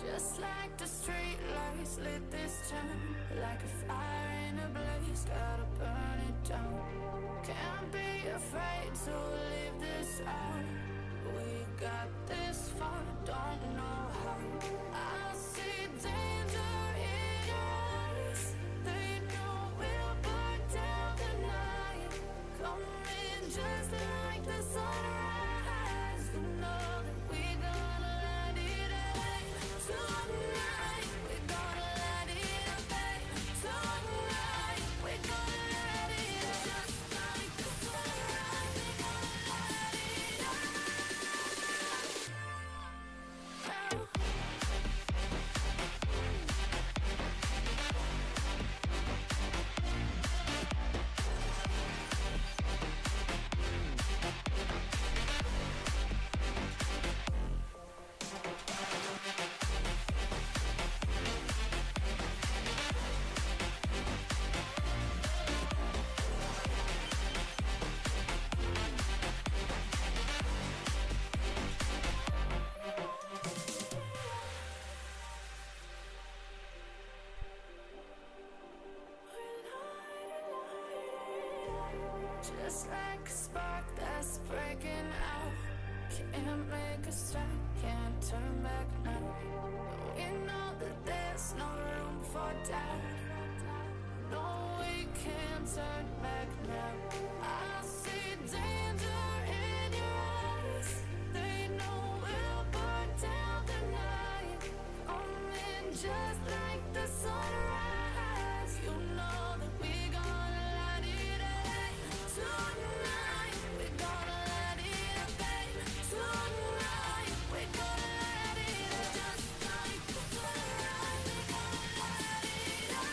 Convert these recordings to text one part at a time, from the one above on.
Just like the street lights lit this town, like a fire in a blaze, gotta burn it down. Can't be afraid to leave this out. We got this far, don't know how. I see danger in your eyes. They know we'll burn down the night. Coming just like the sunrise. You know that we gonna let it out. Tonight, we gonna let it out. Tonight, we gonna let it out. Just like the sunrise, we gonna let it out. Just like a spark that's breaking out. Can't make a stop, can't turn back now. We know that there's no room for doubt. No, we can't turn back now. I see danger in your eyes. They know we'll burn down the night. Coming just like the sunrise. You know that we gonna light it up. Tonight, we gonna let it up. Tonight, we gonna let it up. Just like the sunrise, we gonna let it up.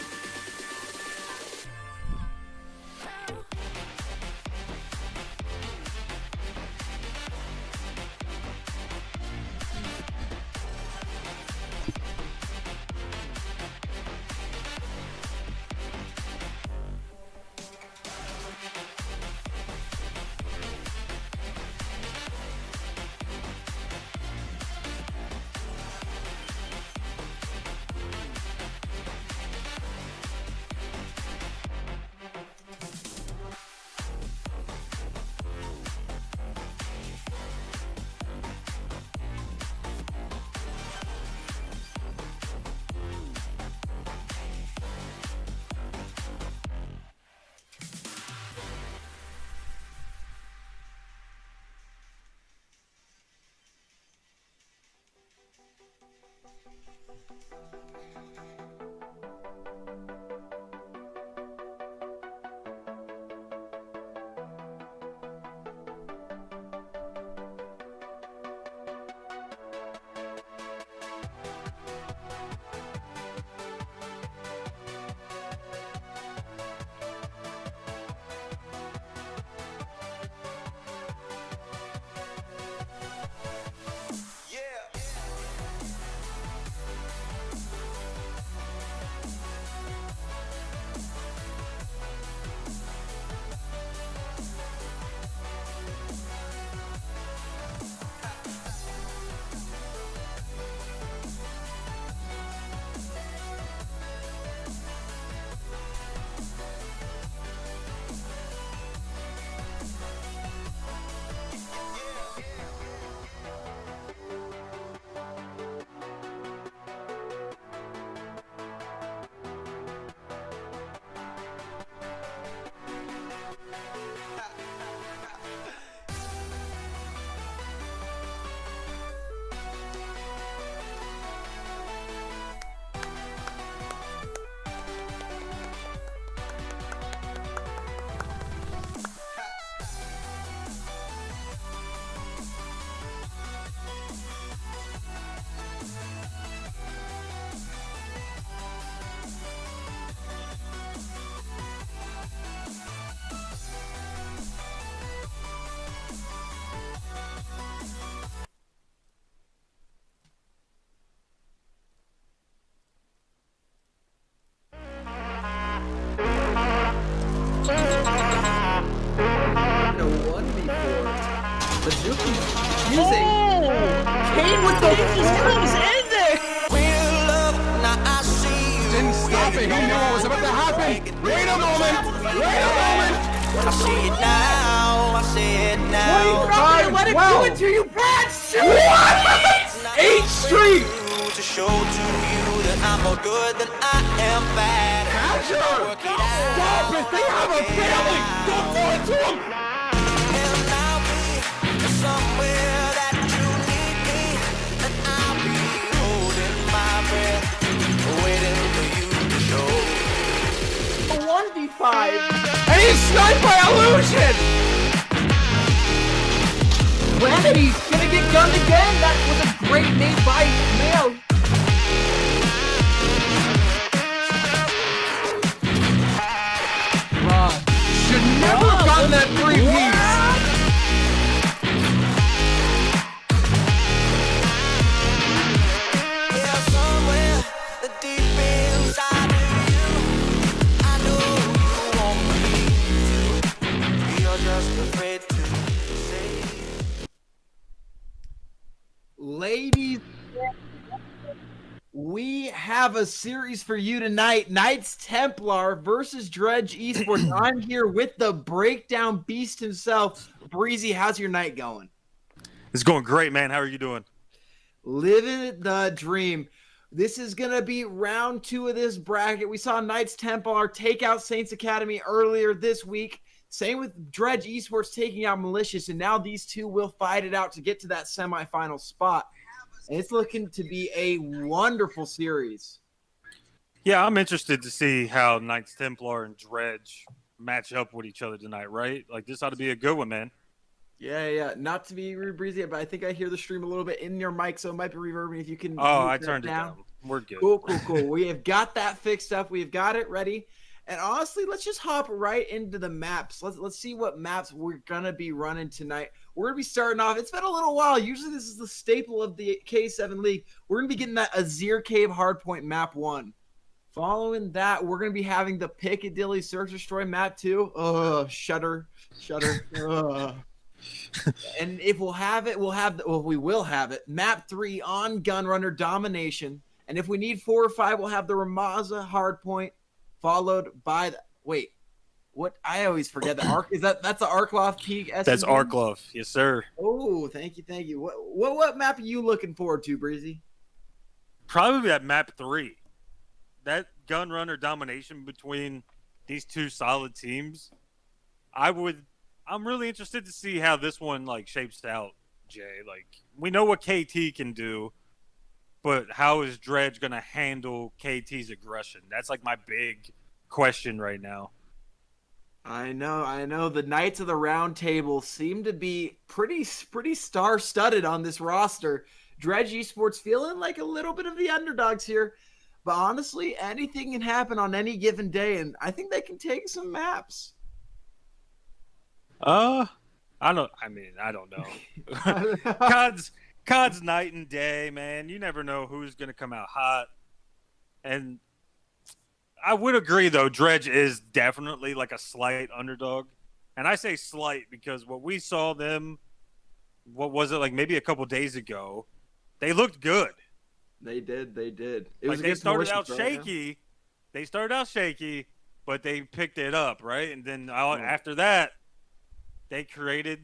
Bazooki's confusing. Kane with the comes in there. happen. He knew what was about to happen. Wait a moment. I see it now. I see it now. 25, Let it do 12. it to you, Patch! What? 8th Street. To show to you that I'm more good than I am bad. Catcher. Stop it. They have a family. Don't do it to them. And I'll be somewhere that you need me. And I'll be holding my breath, waiting for you to show. A 1v5. And he's sniped by Illusion. Remedi's gonna get gunned again. That was a great nade by Mayo. Should never have gotten that 3-piece. Yeah, somewhere deep inside of you, I know you want me to. You're just afraid to say. Ladies, we have a series for you tonight. Knights Templar versus Dredge eSports. I'm here with the breakdown beast himself. Breezy, how's your night going? It's going great, man. How are you doing? Living the dream. This is going to be round 2 of this bracket. We saw Knights Templar take out Saints Academy earlier this week. Same with Dredge eSports taking out Malicious, and now these two will fight it out to get to that semifinal spot. And it's looking to be a wonderful series. Yeah, I'm interested to see how Knights Templar and Dredge match up with each other tonight, right? Like, this ought to be a good one, man. Yeah. Not to be rude, Breezy, but I think I hear the stream a little bit in your mic, so it might be reverbing if you can. Oh, I turned it down. We're good. Cool. We have got that fixed up. We've got it ready. And honestly, let's just hop right into the maps. Let's see what maps we're going to be running tonight. We're going to be starting off. It's been a little while. Usually this is the staple of the K7 League. We're going to be getting that Azir Cave Hardpoint map 1. Following that, we're going to be having the Piccadilly Search Destroy map 2. Shudder. And if we'll have it, we will have it. Map 3 on Gunrunner Domination. And if we need 4 or 5, we'll have the Ramaza Hardpoint, followed by the what I always forget the Arc that's the Arkloff Peak SMG? That's Arkloff, yes sir. Oh, thank you. What map are you looking forward to, Breezy? Probably that map 3. That gun runner domination between these two solid teams. I'm really interested to see how this one like shapes out, Jay. Like, we know what KT can do, but how is Dredge going to handle KT's aggression? That's like my big question right now. I know. The Knights of the Round Table seem to be pretty star-studded on this roster. Dredge eSports feeling like a little bit of the underdogs here. But honestly, anything can happen on any given day, and I think they can take some maps. I don't know. COD's night and day, man. You never know who's going to come out hot. And I would agree, though, Dredge is definitely like a slight underdog. And I say slight because what we saw them, what was it, like maybe a couple days ago, they looked good. They did. It was they started out shaky. They started out shaky, but they picked it up, right? And then after that, they created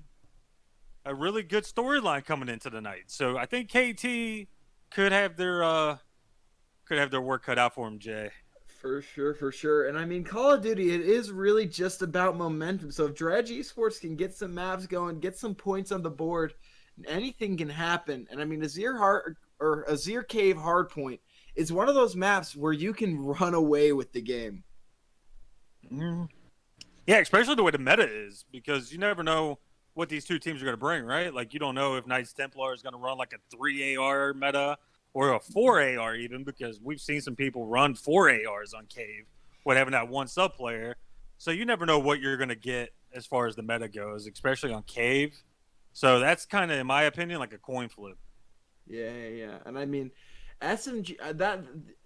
a really good storyline coming into the night. So I think KT could have their work cut out for him, Jay. For sure. And I mean, Call of Duty, it is really just about momentum. So if Dredge eSports can get some maps going, get some points on the board, anything can happen. And I mean, Azir Cave Hardpoint is one of those maps where you can run away with the game. Mm. Yeah, especially the way the meta is, because you never know what these two teams are going to bring, right? Like, you don't know if Knights Templar is going to run like a 3 AR meta or a 4 AR even, because we've seen some people run 4 ARs on Cave with having that one sub player. So you never know what you're going to get as far as the meta goes, especially on Cave. So that's kind of, in my opinion, like a coin flip. Yeah. And I mean, SMG,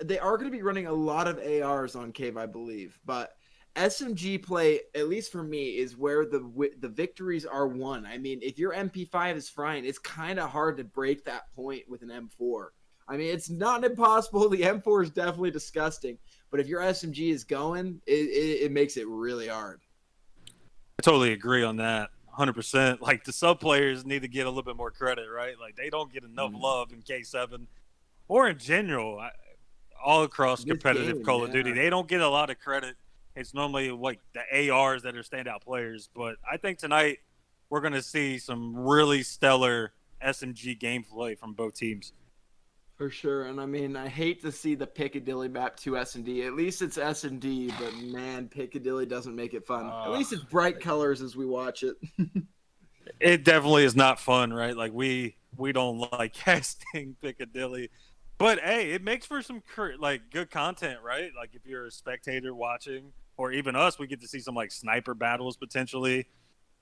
they are going to be running a lot of ARs on Cave, I believe, but SMG play, at least for me, is where the victories are won. I mean, if your MP5 is frying, it's kind of hard to break that point with an M4. I mean, it's not impossible. The M4 is definitely disgusting. But if your SMG is going, it makes it really hard. I totally agree on that. 100%. Like, the sub players need to get a little bit more credit, right? Like, they don't get enough love in K7 or in general, all across competitive Call of Duty. They don't get a lot of credit. It's normally like the ARs that are standout players. But I think tonight we're going to see some really stellar SMG gameplay from both teams. For sure. And I mean, I hate to see the Piccadilly map to S&D. At least it's S&D, but man, Piccadilly doesn't make it fun. At least it's bright colors as we watch it. It definitely is not fun, right? Like, we don't like casting Piccadilly. But hey, it makes for some good content, right? Like, if you're a spectator watching, or even us, we get to see some like sniper battles potentially,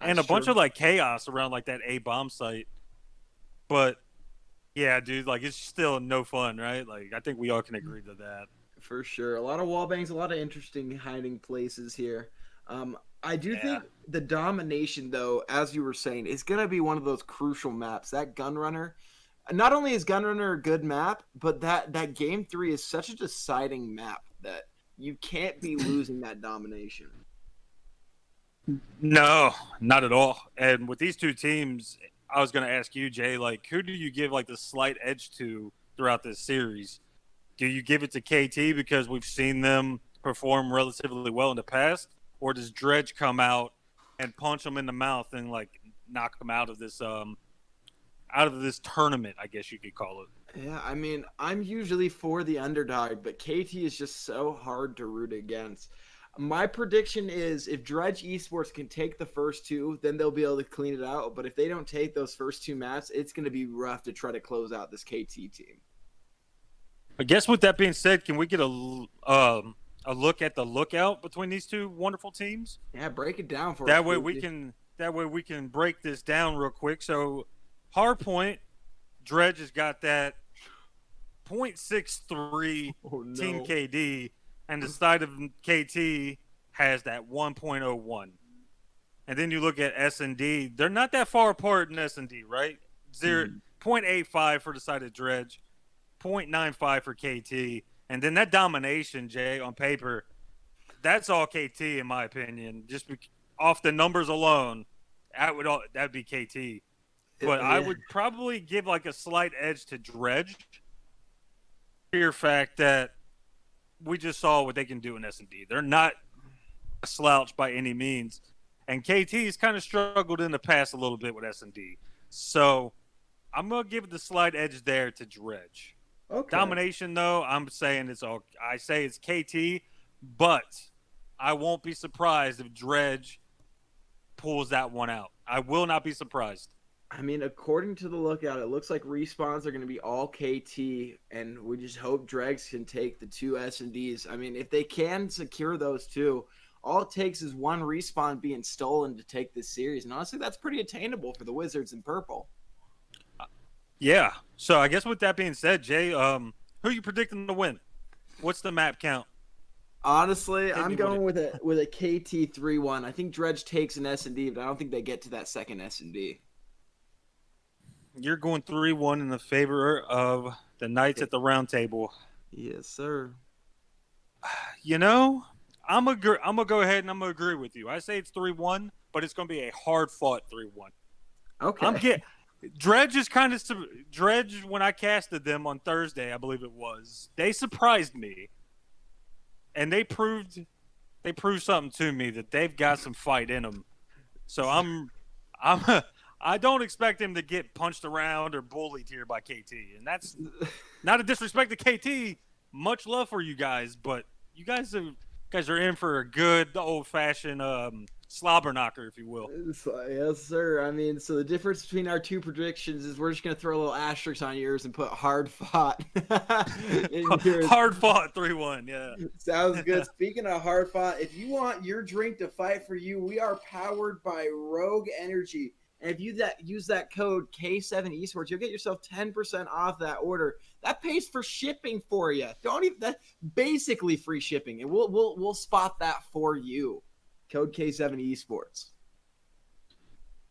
and a bunch of like chaos around like that A bomb site. But yeah, dude, like, it's still no fun, right? Like, I think we all can agree to that. For sure. A lot of wall bangs, a lot of interesting hiding places here. I do think the domination, though, as you were saying, is going to be one of those crucial maps. That Gunrunner, not only is Gunrunner a good map, but that Game 3 is such a deciding map that you can't be losing that domination. No, not at all. And with these two teams, I was going to ask you, Jay, like, who do you give like the slight edge to throughout this series? Do you give it to KT because we've seen them perform relatively well in the past, or does Dredge come out and punch them in the mouth and like knock them out of this tournament, I guess you could call it? Yeah, I mean, I'm usually for the underdog, but KT is just so hard to root against. My prediction is if Dredge eSports can take the first two, then they'll be able to clean it out. But if they don't take those first two maps, it's going to be rough to try to close out this KT team. I guess with that being said, can we get a look at the lookout between these two wonderful teams? Yeah, break it down for us. That way we can break this down real quick. So, Hardpoint, Dredge has got that 0.63 Team KD, and the side of KT has that 1.01. And then you look at S&D, they're not that far apart in S&D, right? 0.85 for the side of Dredge, 0.95 for KT, and then that domination, Jay, on paper, that's all KT in my opinion. Just off the numbers alone, that'd be KT. But I would probably give like a slight edge to Dredge. Sheer fact that we just saw what they can do in S&D. They're not a slouch by any means. And KT's kind of struggled in the past a little bit with S&D. So I'm going to give the slight edge there to Dredge. Okay. Domination, though, I say it's KT, but I won't be surprised if Dredge pulls that one out. I will not be surprised. I mean, according to the lookout, it looks like respawns are going to be all KT, and we just hope Dregs can take the two S&Ds. I mean, if they can secure those two, all it takes is one respawn being stolen to take this series. And honestly, that's pretty attainable for the Wizards in purple. Yeah. So I guess with that being said, Jay, who are you predicting to win? What's the map count? Honestly, I'm going with a KT 3-1. I think Dredge takes an S&D, but I don't think they get to that second S&D. You're going 3-1 in the favor of the Knights at the Round Table. Yes, sir. You know, I'm gonna go ahead and I'm gonna agree with you. I say it's 3-1, but it's gonna be a hard-fought 3-1. Okay. Dredge is kind of Dredge when I casted them on Thursday, I believe it was. They surprised me, and they proved something to me that they've got some fight in them. So I don't expect him to get punched around or bullied here by KT. And that's not a disrespect to KT. Much love for you guys, but you guys are in for a good old-fashioned slobber knocker, if you will. Yes, sir. I mean, so the difference between our two predictions is we're just going to throw a little asterisk on yours and put hard fought. Hard fought 3-1, yeah. Sounds good. Speaking of hard fought, if you want your drink to fight for you, we are powered by Rouge Energy. And if you use that code K7 eSports, you'll get yourself 10% off that order. That pays for shipping for you. That's basically free shipping, and we'll spot that for you. Code K7 eSports.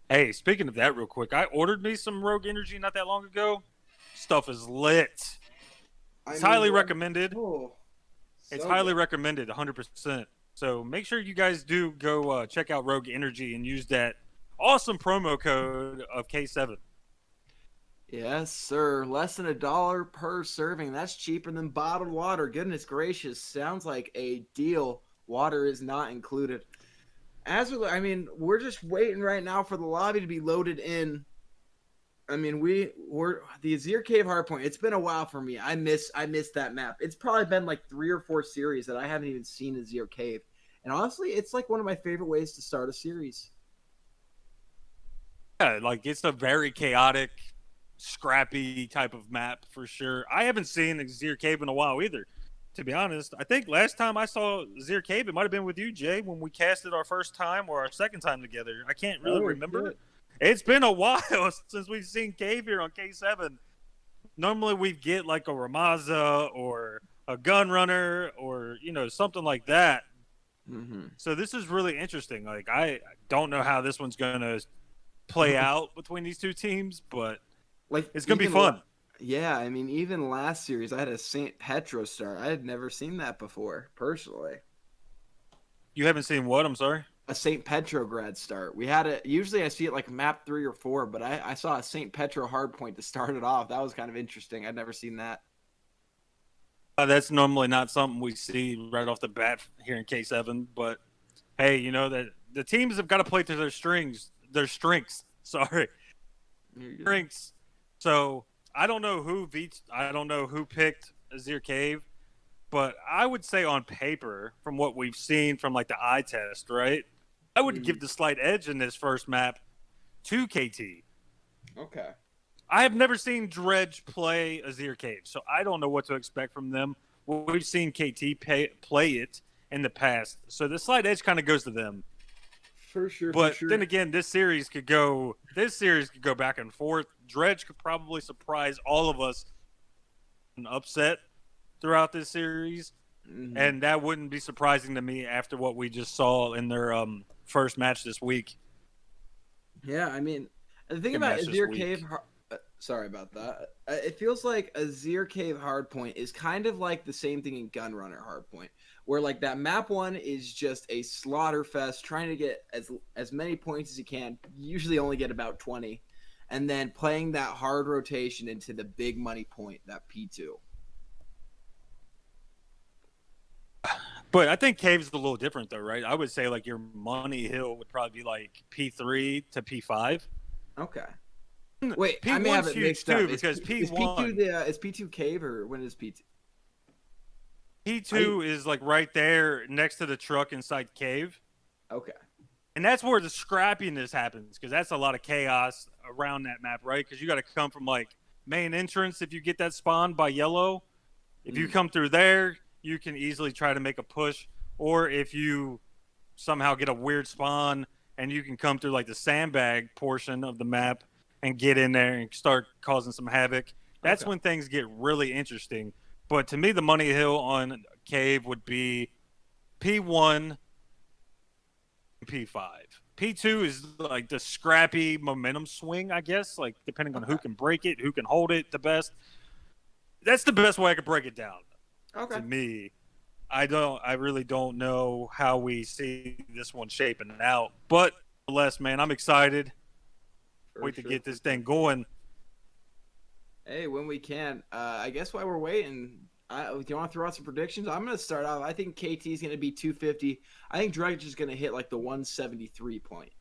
Hey, speaking of that, real quick, I ordered me some Rouge Energy not that long ago. Stuff is lit. It's highly recommended. Oh, It's So highly good. recommended, 100%. So make sure you guys do go check out Rogue Energy and use that awesome promo code of K7. Yes, sir. Less than $1 per serving. That's cheaper than bottled water. Goodness gracious. Sounds like a deal. Water is not included. We're just waiting right now for the lobby to be loaded in. I mean, we're the Azir Cave Hardpoint. It's been a while for me. I miss that map. It's probably been like 3 or 4 series that I haven't even seen Azir Cave. And honestly, it's like one of my favorite ways to start a series. Yeah, like it's a very chaotic, scrappy type of map for sure. I haven't seen Azir Cave in a while either, to be honest. I think last time I saw Azir Cave, it might have been with you, Jay, when we casted our first time or our second time together. I can't really remember. Shit. It's been a while since we've seen Cave here on K7. Normally we get like a Ramaza or a gun runner or, something like that. Mm-hmm. So this is really interesting. Like, I don't know how this one's going to play out between these two teams, but Like it's going to be fun. Yeah, I mean, even last series, I had a St. Petro start. I had never seen that before, personally. You haven't seen what? I'm sorry? A St. Petrograd start. We had it. Usually I see it like map 3 or 4, but I saw a St. Petro hardpoint to start it off. That was kind of interesting. I'd never seen that. That's normally not something we see right off the bat here in K7, but hey, that the teams have got to play to their strengths. Sorry, strengths. So I don't know who picked Azir Cave, but I would say on paper, from what we've seen from like the eye test, right? I would give the slight edge in this first map to KT. Okay. I have never seen Dredge play Azir Cave, so I don't know what to expect from them. We've seen KT play it in the past, so the slight edge kind of goes to them. For sure. But then again, this series could go back and forth. Dredge could probably surprise all of us an upset throughout this series, and that wouldn't be surprising to me after what we just saw in their first match this week. Yeah, I mean, the thing about Azir Cave, sorry about that. It feels like Azir Cave Hardpoint is kind of like the same thing in Gunrunner Hardpoint, where like that map 1 is just a slaughter fest, trying to get as many points as you can. Usually only get about 20, and then playing that hard rotation into the big money point, that P2. But I think Cave's a little different, though, right? I would say like your money hill would probably be like P3 to P5. Okay. Wait, P1's I may have it huge mixed too up. because Is P1 is P2 Cave or when is P2? P2 is like right there next to the truck inside Cave. Okay. And that's where the scrappiness happens because that's a lot of chaos around that map, right? Because you got to come from like main entrance if you get that spawn by yellow. If you come through there, you can easily try to make a push. Or if you somehow get a weird spawn and you can come through like the sandbag portion of the map and get in there and start causing some havoc. That's when things get really interesting. But to me, the money hill on Cave would be P1, P5. P2 is like the scrappy momentum swing, I guess, like depending on who can break it, who can hold it the best. That's the best way I could break it down. Okay. To me, I really don't know how we see this one shaping out. But nonetheless, man, I'm excited. Wait to get this thing going. Hey, when we can. I guess while we're waiting, do you want to throw out some predictions? I'm going to start off. I think KT is going to be 250. I think Dredge is going to hit like the 173 point.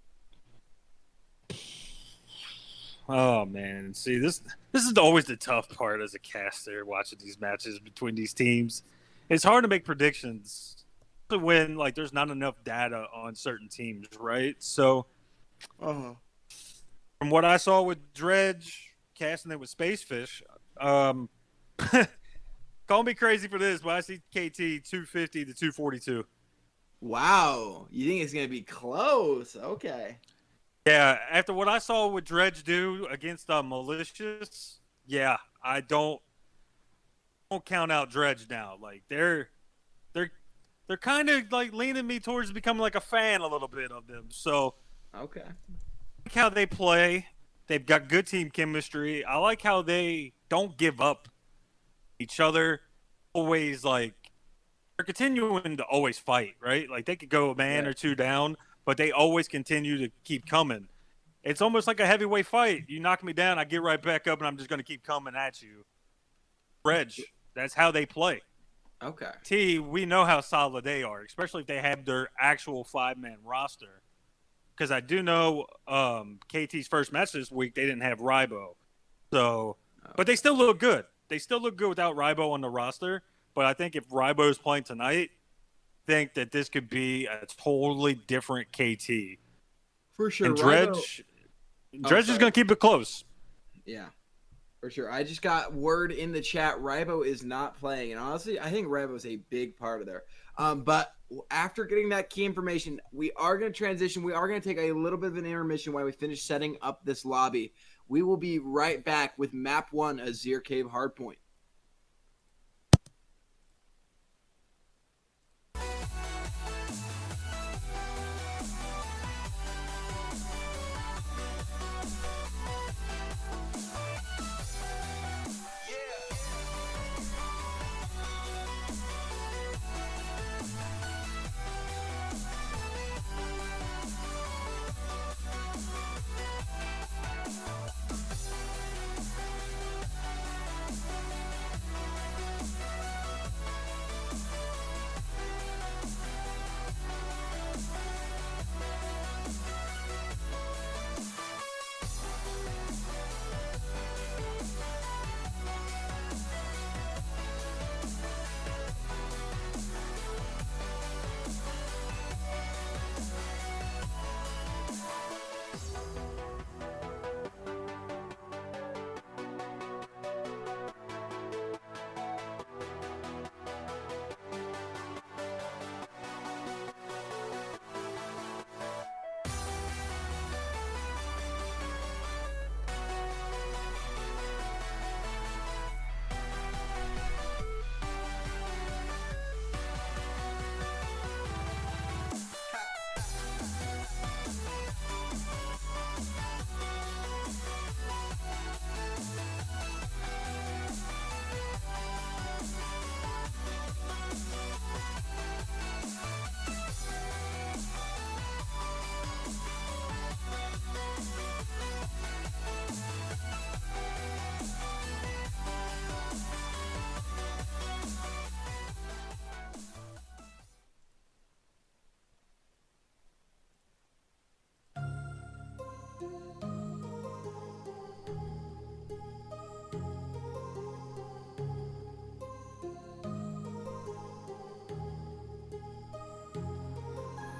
Oh man, see this is always the tough part as a caster watching these matches between these teams. It's hard to make predictions when like there's not enough data on certain teams, right? So from what I saw with Dredge casting it with Spacefish, call me crazy for this, but I see KT 250 to 242. Wow, you think it's going to be close? Okay. Yeah, after what I saw with Dredge do against Malicious, yeah, I don't count out Dredge now. Like they're kind of like leaning me towards becoming like a fan a little bit of them. So okay, I like how they play. They've got good team chemistry. I like how they don't give up each other. Always like they're continuing to always fight, right? Like they could go a man or two down, but they always continue to keep coming. It's almost like a heavyweight fight. You knock me down, I get right back up, and I'm just going to keep coming at you. Dredge, that's how they play. Okay. T, we know how solid they are, especially if they have their actual 5-man roster. Because I do know KT's first match this week, they didn't have Rybo. So, but they still look good. They still look good without Rybo on the roster. But I think if Rybo's playing tonight, I think that this could be a totally different KT. For sure. And Dredge is going to keep it close. Yeah. For sure. I just got word in the chat, Rybo is not playing. And honestly, I think Rybo is a big part of there. But after getting that key information, we are going to transition. We are going to take a little bit of an intermission while we finish setting up this lobby. We will be right back with Map 1, Azir Cave Hardpoint.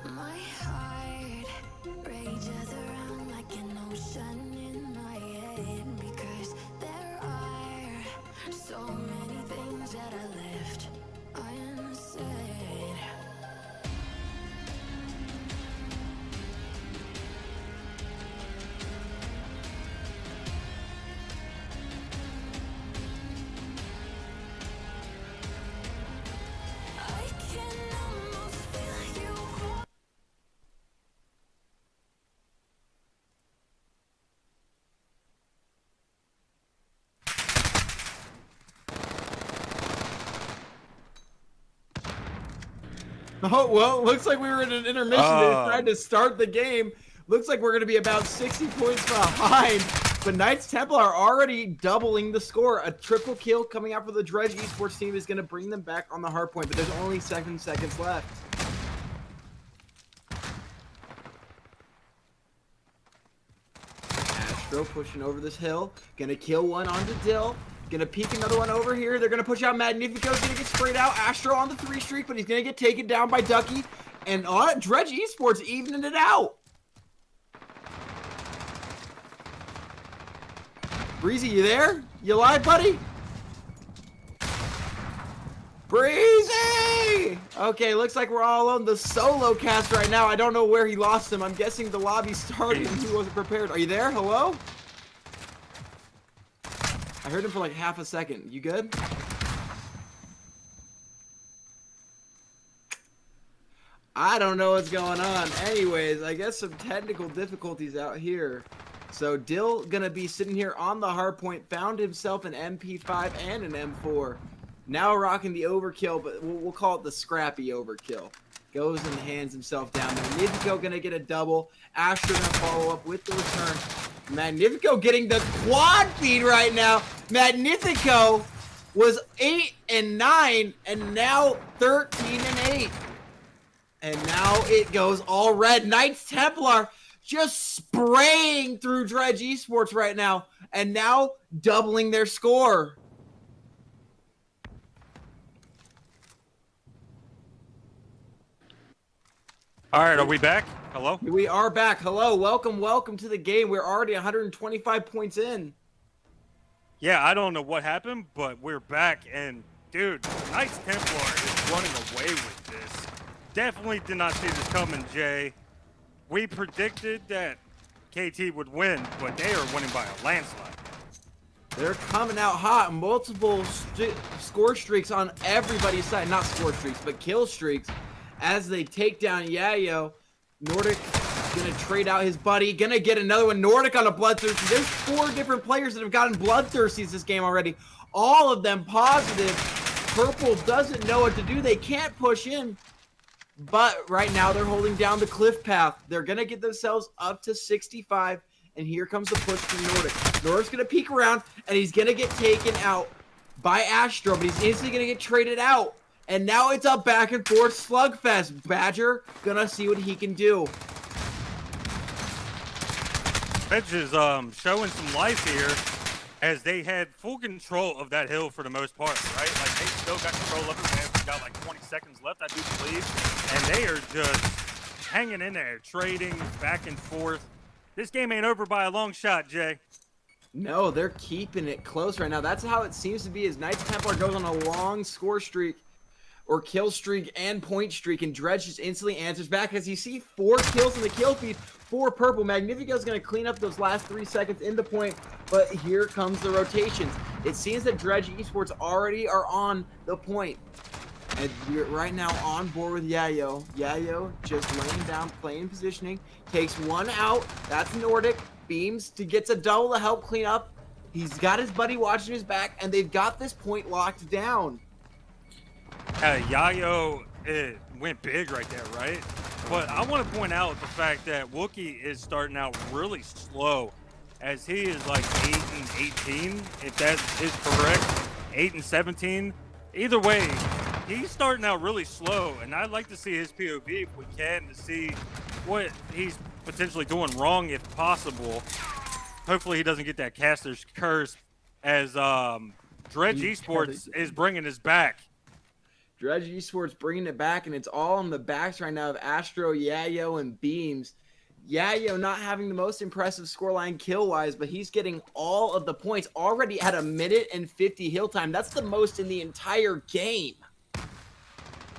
My heart rages around like an ocean in my head because there are so many things that I left unsaid. I can almost feel you. Oh, well, looks like we were in an intermission. They tried to start the game. Looks like we're going to be about 60 points behind. But Knights Templar are already doubling the score. A triple kill coming out for the Dredge eSports team is going to bring them back on the hard point. But there's only 7 seconds left. Astro pushing over this hill. Going to kill one onto Dill. Gonna peek another one over here. They're gonna push out Magnifico's gonna get sprayed out. Astro on the 3 streak, but he's gonna get taken down by Ducky. And Dredge eSports evening it out. Breezy, you there? You live, buddy? Breezy! Okay, looks like we're all on the solo cast right now. I don't know where he lost him. I'm guessing the lobby started and he wasn't prepared. Are you there? Hello? I heard him for like half a second. You good? I don't know what's going on. Anyways, I guess some technical difficulties out here. So Dill gonna be sitting here on the hard point, found himself an MP5 and an M4. Now rocking the overkill, but we'll call it the scrappy overkill. Goes and hands himself down. Magnifico gonna get a double. Astro gonna follow up with the return. Magnifico getting the quad feed right now. Magnifico was 8 and 9 and now 13 and 8. And now it goes all red. Knights Templar just spraying through Dredge eSports right now and now doubling their score. All right, are we back? Hello? We are back. Hello, welcome to the game. We're already 125 points in. Yeah, I don't know what happened, but we're back. And, dude, Knights Templar is running away with this. Definitely did not see this coming, Jay. We predicted that KT would win, but they are winning by a landslide. They're coming out hot. Multiple score streaks on everybody's side. Not score streaks, but kill streaks. As they take down Yayo, Nordic gonna trade out his buddy, gonna get another one. Nordic on a Bloodthirsty. There's 4 different players that have gotten Bloodthirsties this game already. All of them positive. Purple doesn't know what to do. They can't push in. But right now they're holding down the cliff path. They're gonna get themselves up to 65. And here comes the push from Nordic. Nordic's gonna peek around and he's gonna get taken out by Astro, but he's instantly gonna get traded out. And now it's a back and forth slugfest. Badger gonna see what he can do. Dredge is showing some life here as they had full control of that hill for the most part, right? Like they still got control of it. They've got like 20 seconds left, I do believe. And they are just hanging in there, trading back and forth. This game ain't over by a long shot, Jay. No, they're keeping it close right now. That's how it seems to be as Knights Templar goes on a long score streak. Or kill streak and point streak, and Dredge just instantly answers back as you see 4 kills in the kill feed for Purple. Magnifico's going to clean up those last 3 seconds in the point, but here comes the rotations. It seems that Dredge eSports already are on the point. And we're right now on board with Yayo. Yayo just laying down, playing positioning, takes one out. That's Nordic. Beams to gets a double to help clean up. He's got his buddy watching his back, and they've got this point locked down. Yayo went big right there, right? But I want to point out the fact that Wookie is starting out really slow, as he is like 8 and 18, if that is correct. 8 and 17. Either way, he's starting out really slow, and I'd like to see his POV if we can to see what he's potentially doing wrong if possible. Hopefully he doesn't get that caster's curse, as Dredge eSports is bringing us back. Dredge eSports bringing it back, and it's all on the backs right now of Astro, Yayo, and Beams. Yayo not having the most impressive scoreline kill-wise, but he's getting all of the points already at 1 minute and 50 hill time. That's the most in the entire game.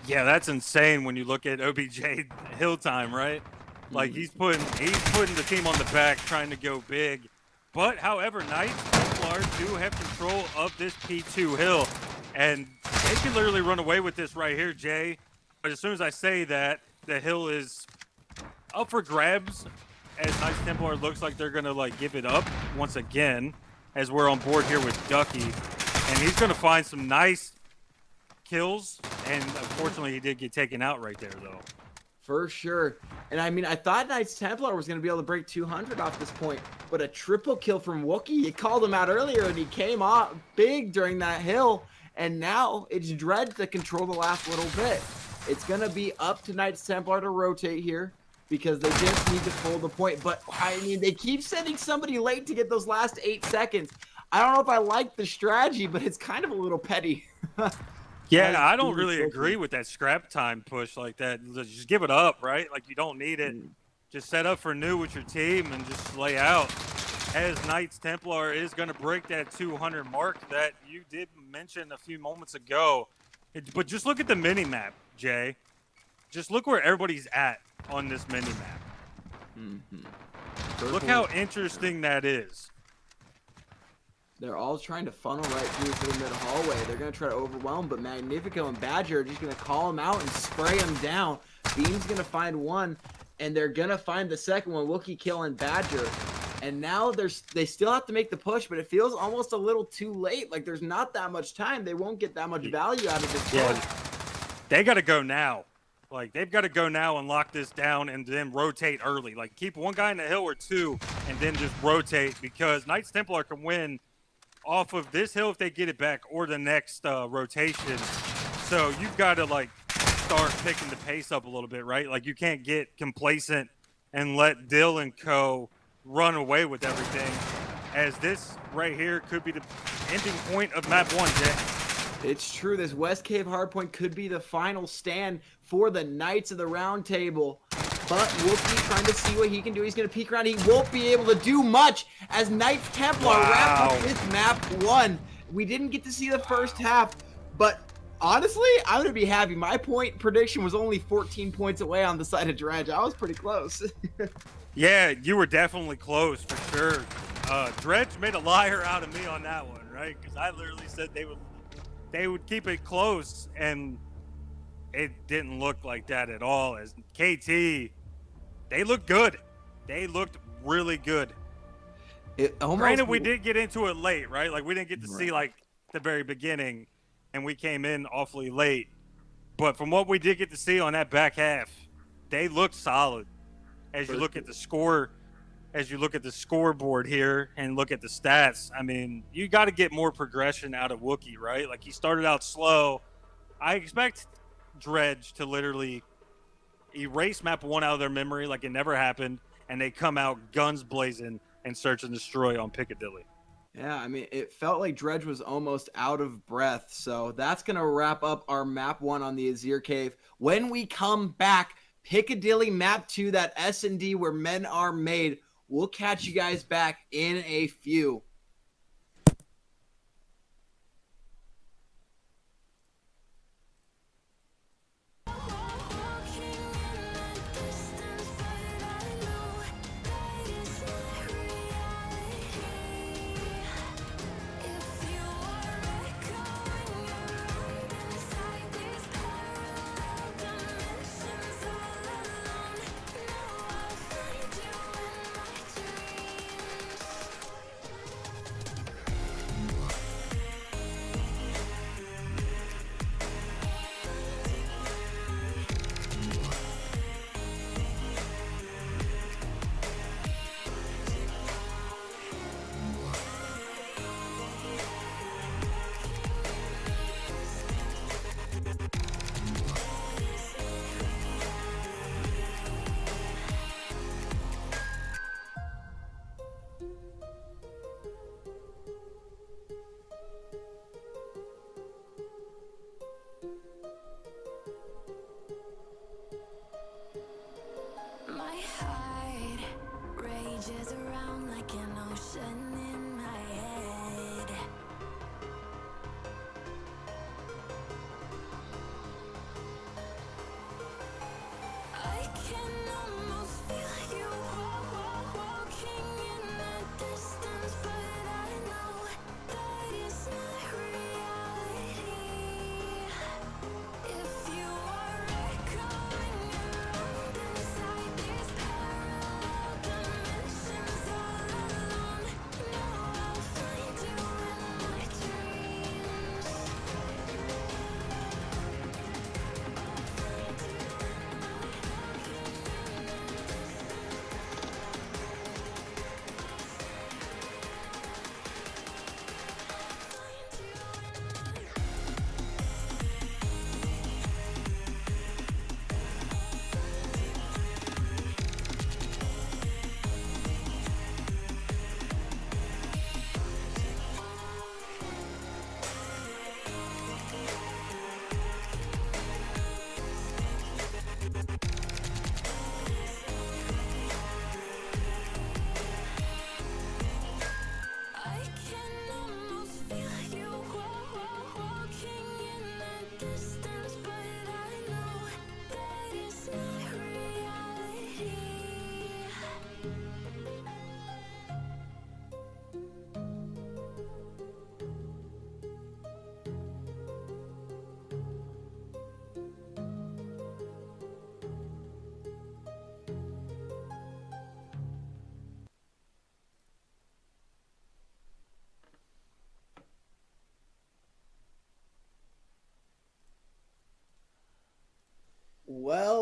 Yeah, that's insane when you look at OBJ hill time, right? Like he's putting the team on the back, trying to go big. But however, Knights Templar do have control of this P2 hill, and they can literally run away with this right here, Jay. But as soon as I say that, the hill is up for grabs, as Knights Templar looks like they're gonna like give it up once again, as we're on board here with Ducky, and he's gonna find some nice kills, and unfortunately he did get taken out right there though. For sure. And I mean, I thought Knights Templar was going to be able to break 200 off this point, but a triple kill from Wookie. You called him out earlier, and he came off big during that hill, and now it's Dredge to control the last little bit. It's going to be up to Knights Templar to rotate here, because they just need to hold the point. But, I mean, they keep sending somebody late to get those last 8 seconds. I don't know if I like the strategy, but it's kind of a little petty. Yeah, I don't really agree with that scrap time push like that. Just give it up, right? Like, you don't need it. Just set up for new with your team and just lay out. As Knights Templar is going to break that 200 mark that you did mention a few moments ago. But just look at the mini-map, Jay. Just look where everybody's at on this mini-map. Look how interesting that is. They're all trying to funnel right through to the mid-hallway. They're going to try to overwhelm, but Magnifico and Badger are just going to call him out and spray him down. Beam's going to find one, and they're going to find the second one, Wookie killing Badger. And now they still have to make the push, but it feels almost a little too late. Like there's not that much time. They won't get that much value out of this push. They got to go now. Like they've got to go now and lock this down and then rotate early. Like keep one guy in the hill or two and then just rotate, because Knights Templar can win off of this hill if they get it back, or the next rotation. So you've got to like start picking the pace up a little bit, right? Like you can't get complacent and let Dill and co run away with everything, as this right here could be the ending point of map 1, Jay. It's true. This West Cave hardpoint could be the final stand for the Knights of the Round Table. But Wookie trying to see what he can do. He's going to peek around. He won't be able to do much as Knights Templar wrap up with map 1. We didn't get to see the first half, but honestly, I'm going to be happy. My point prediction was only 14 points away on the side of Dredge. I was pretty close. Yeah, you were definitely close for sure. Dredge made a liar out of me on that one, right? Because I literally said they would keep it close, and it didn't look like that at all. As KT, they looked good. They looked really good. Granted, we did get into it late, right? Like we didn't get to see like the very beginning, and we came in awfully late. But from what we did get to see on that back half, they looked solid. As you look at the score, as you look at the scoreboard here and look at the stats, I mean, you got to get more progression out of Wookie, right? Like he started out slow. I expect Dredge to literally erase map 1 out of their memory like it never happened, and they come out guns blazing and search and destroy on Piccadilly. Yeah, I mean, it felt like Dredge was almost out of breath. So that's going to wrap up our map 1 on the Azir Cave. When we come back, Piccadilly map 2, that S&D where men are made. We'll catch you guys back in a few.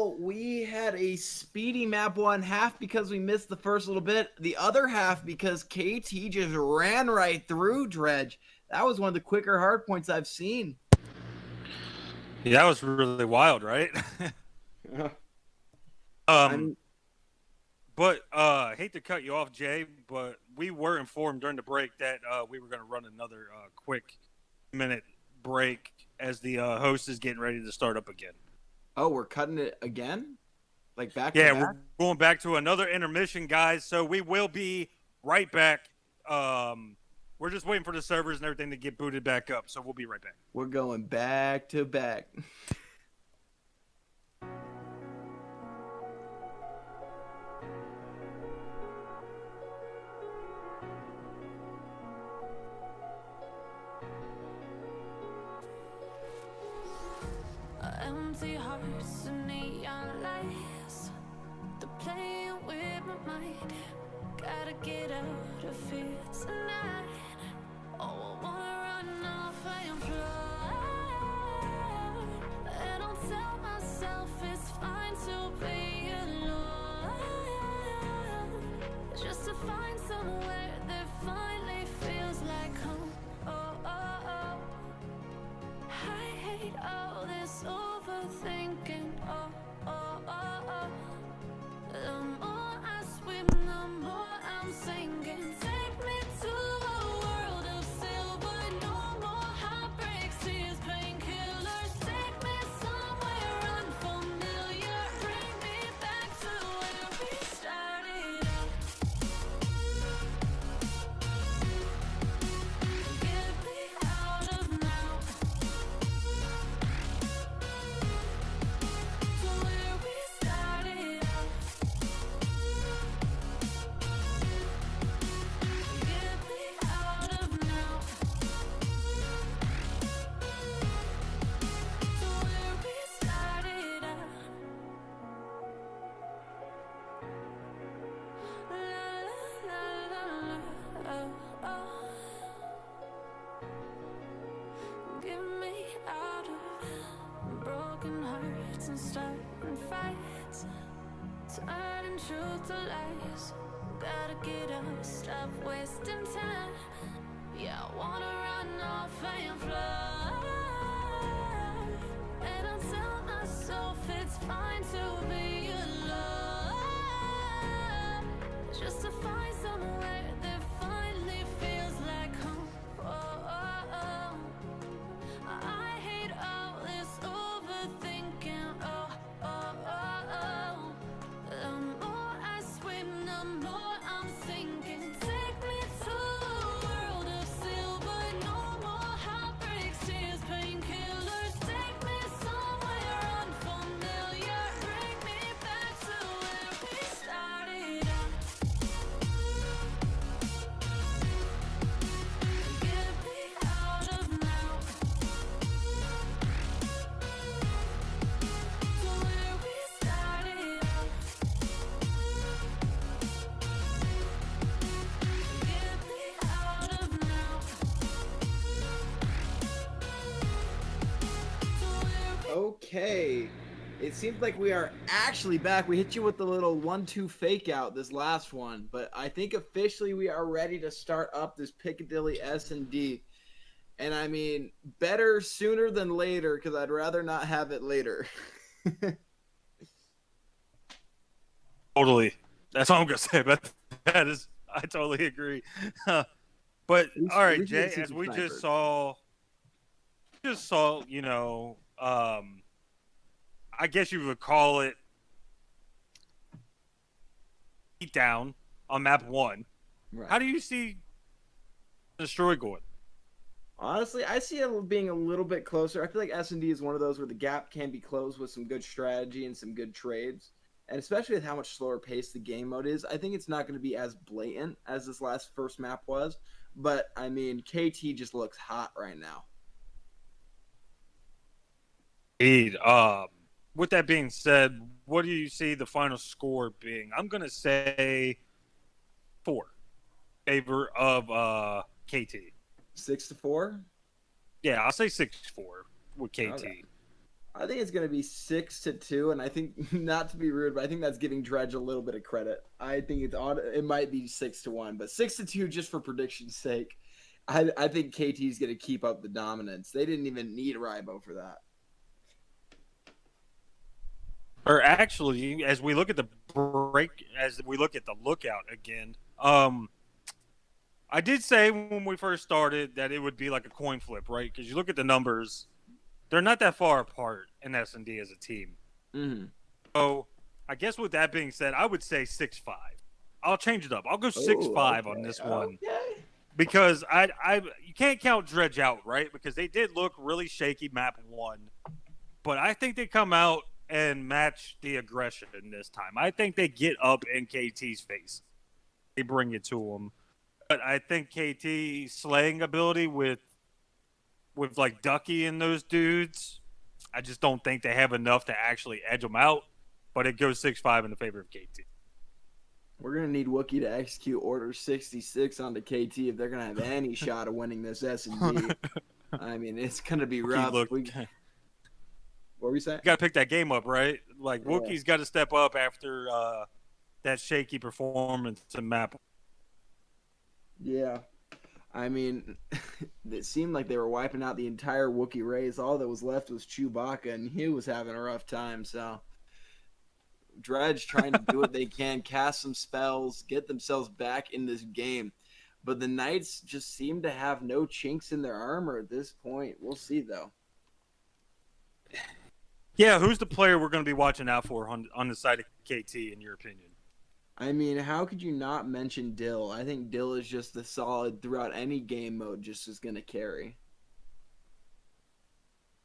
Well, we had a speedy map one, half because we missed the first little bit, the other half because KT just ran right through Dredge. That was one of the quicker hard points I've seen. Yeah, that was really wild, right? I'm- But hate to cut you off, Jay, but we were informed during the break that we were going to run another quick minute break as the host is getting ready to start up again. Oh, we're cutting it again? Like back Yeah, to back? we're going back to another intermission, guys. So we will be right back. We're just waiting for the servers and everything to get booted back up. So we'll be right back. We're going back to back. Empty hearts and neon lights. They're playing with my mind. Gotta get out of here tonight. Oh, I wanna run off and fly. And I'll tell myself it's fine to be alone. Just to find somewhere that finally feels like home. Oh, oh, oh. I hate all this overthinking. Oh, oh, oh, oh. The more I swim, the more I'm sinking. Take me to a world of silver. No more heartbreaks, tears, painkillers. Take me somewhere unfamiliar. Bring me back to where we started out. Get me out of now. To where we started out. Get me out of now. To where we started out. La la la la, oh, oh. Get me out of broken hearts and starting fights, turning truth to lies. Gotta get up, stop wasting time. Yeah, I wanna run off and fly. And I'll tell myself it's fine to be alone. Just to find somewhere that finally feels like home. Oh, oh, oh. I hate all this overthinking. Oh, oh, oh, oh. The more I swim, the more I'm sinking. Take me to a world of silver. No more heartbreaks, tears, painkillers. Take me somewhere unfamiliar. Bring me back to where we started out. Get me out of now. To where we started out. Get me out of now. To where we Okay. It seems like we are actually back. We hit you with the little 1-2 fake out this last one, but I think officially we are ready to start up this Piccadilly S&D. And I mean, better sooner than later, because I'd rather not have it later. Totally. That's all I'm going to say about that. I totally agree. But least- all at right, least we Jay, didn't see as some we snipers. just saw, I guess you would call it beat down on map 1. Right. How do you see Destroy going? Honestly, I see it being a little bit closer. I feel like S&D is one of those where the gap can be closed with some good strategy and some good trades. And especially with how much slower paced the game mode is, I think it's not going to be as blatant as this first map was. But, I mean, KT just looks hot right now. Indeed. With that being said, what do you see the final score being? I'm going to say 4 favor of KT. 6-4? Yeah, I'll say 6-4 with KT. Okay. I think it's going to be 6-2, and I think, not to be rude, but I think that's giving Dredge a little bit of credit. I think it might be 6-1, but 6-2 just for prediction's sake. I think KT is going to keep up the dominance. They didn't even need Rybo for that. Or actually, as we look at the lookout again, I did say when we first started that it would be like a coin flip, right? Because you look at the numbers, they're not that far apart in S&D as a team. Mm-hmm. So I guess with that being said, I would say 6-5. I'll change it up. I'll go 6-5 on this one. Okay. Because you can't count Dredge out, right? Because they did look really shaky map 1. But I think they come out and match the aggression this time. I think they get up in KT's face. They bring it to him. But I think KT's slaying ability with like Ducky and those dudes, I just don't think they have enough to actually edge them out. But it goes 6-5 in the favor of KT. We're going to need Wookie to execute Order 66 onto KT if they're going to have any shot of winning this S&D. I mean, it's going to be rough. What were we saying? You got to pick that game up, right? Like, Yeah. Wookie's got to step up after that shaky performance in map. Yeah. I mean, it seemed like they were wiping out the entire Wookiee race. All that was left was Chewbacca, and he was having a rough time, so... Dredge trying to do what they can, cast some spells, get themselves back in this game. But the Knights just seem to have no chinks in their armor at this point. We'll see, though. Yeah, who's the player we're going to be watching out for on the side of KT, in your opinion? I mean, how could you not mention Dill? I think Dill is just the solid throughout any game mode, just is going to carry.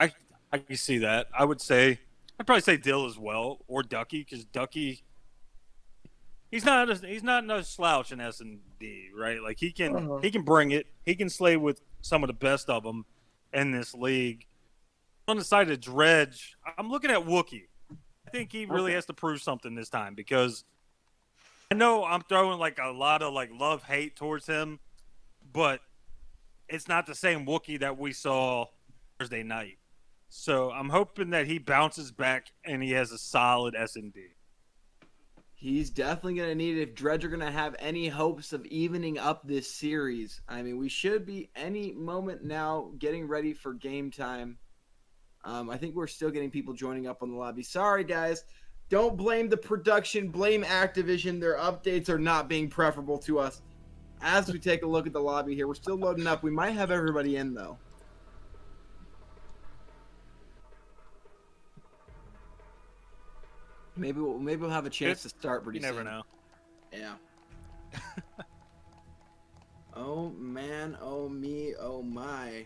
I can see that. I'd probably say Dill as well, or Ducky, because Ducky, he's not no slouch in S&D, right? Like he can bring it. He can slay with some of the best of them in this league. On the side of Dredge, I'm looking at Wookie. I think he really has to prove something this time, because I know I'm throwing like a lot of like love-hate towards him, but it's not the same Wookie that we saw Thursday night. So I'm hoping that he bounces back and he has a solid S&D. He's definitely going to need it if Dredge are going to have any hopes of evening up this series. I mean, we should be any moment now getting ready for game time. I think we're still getting people joining up on the lobby. Sorry, guys. Don't blame the production. Blame Activision. Their updates are not being preferable to us. As we take a look at the lobby here, we're still loading up. We might have everybody in, though. Maybe we'll have a chance to start pretty soon. You never know. Yeah. Oh man, oh me, oh my.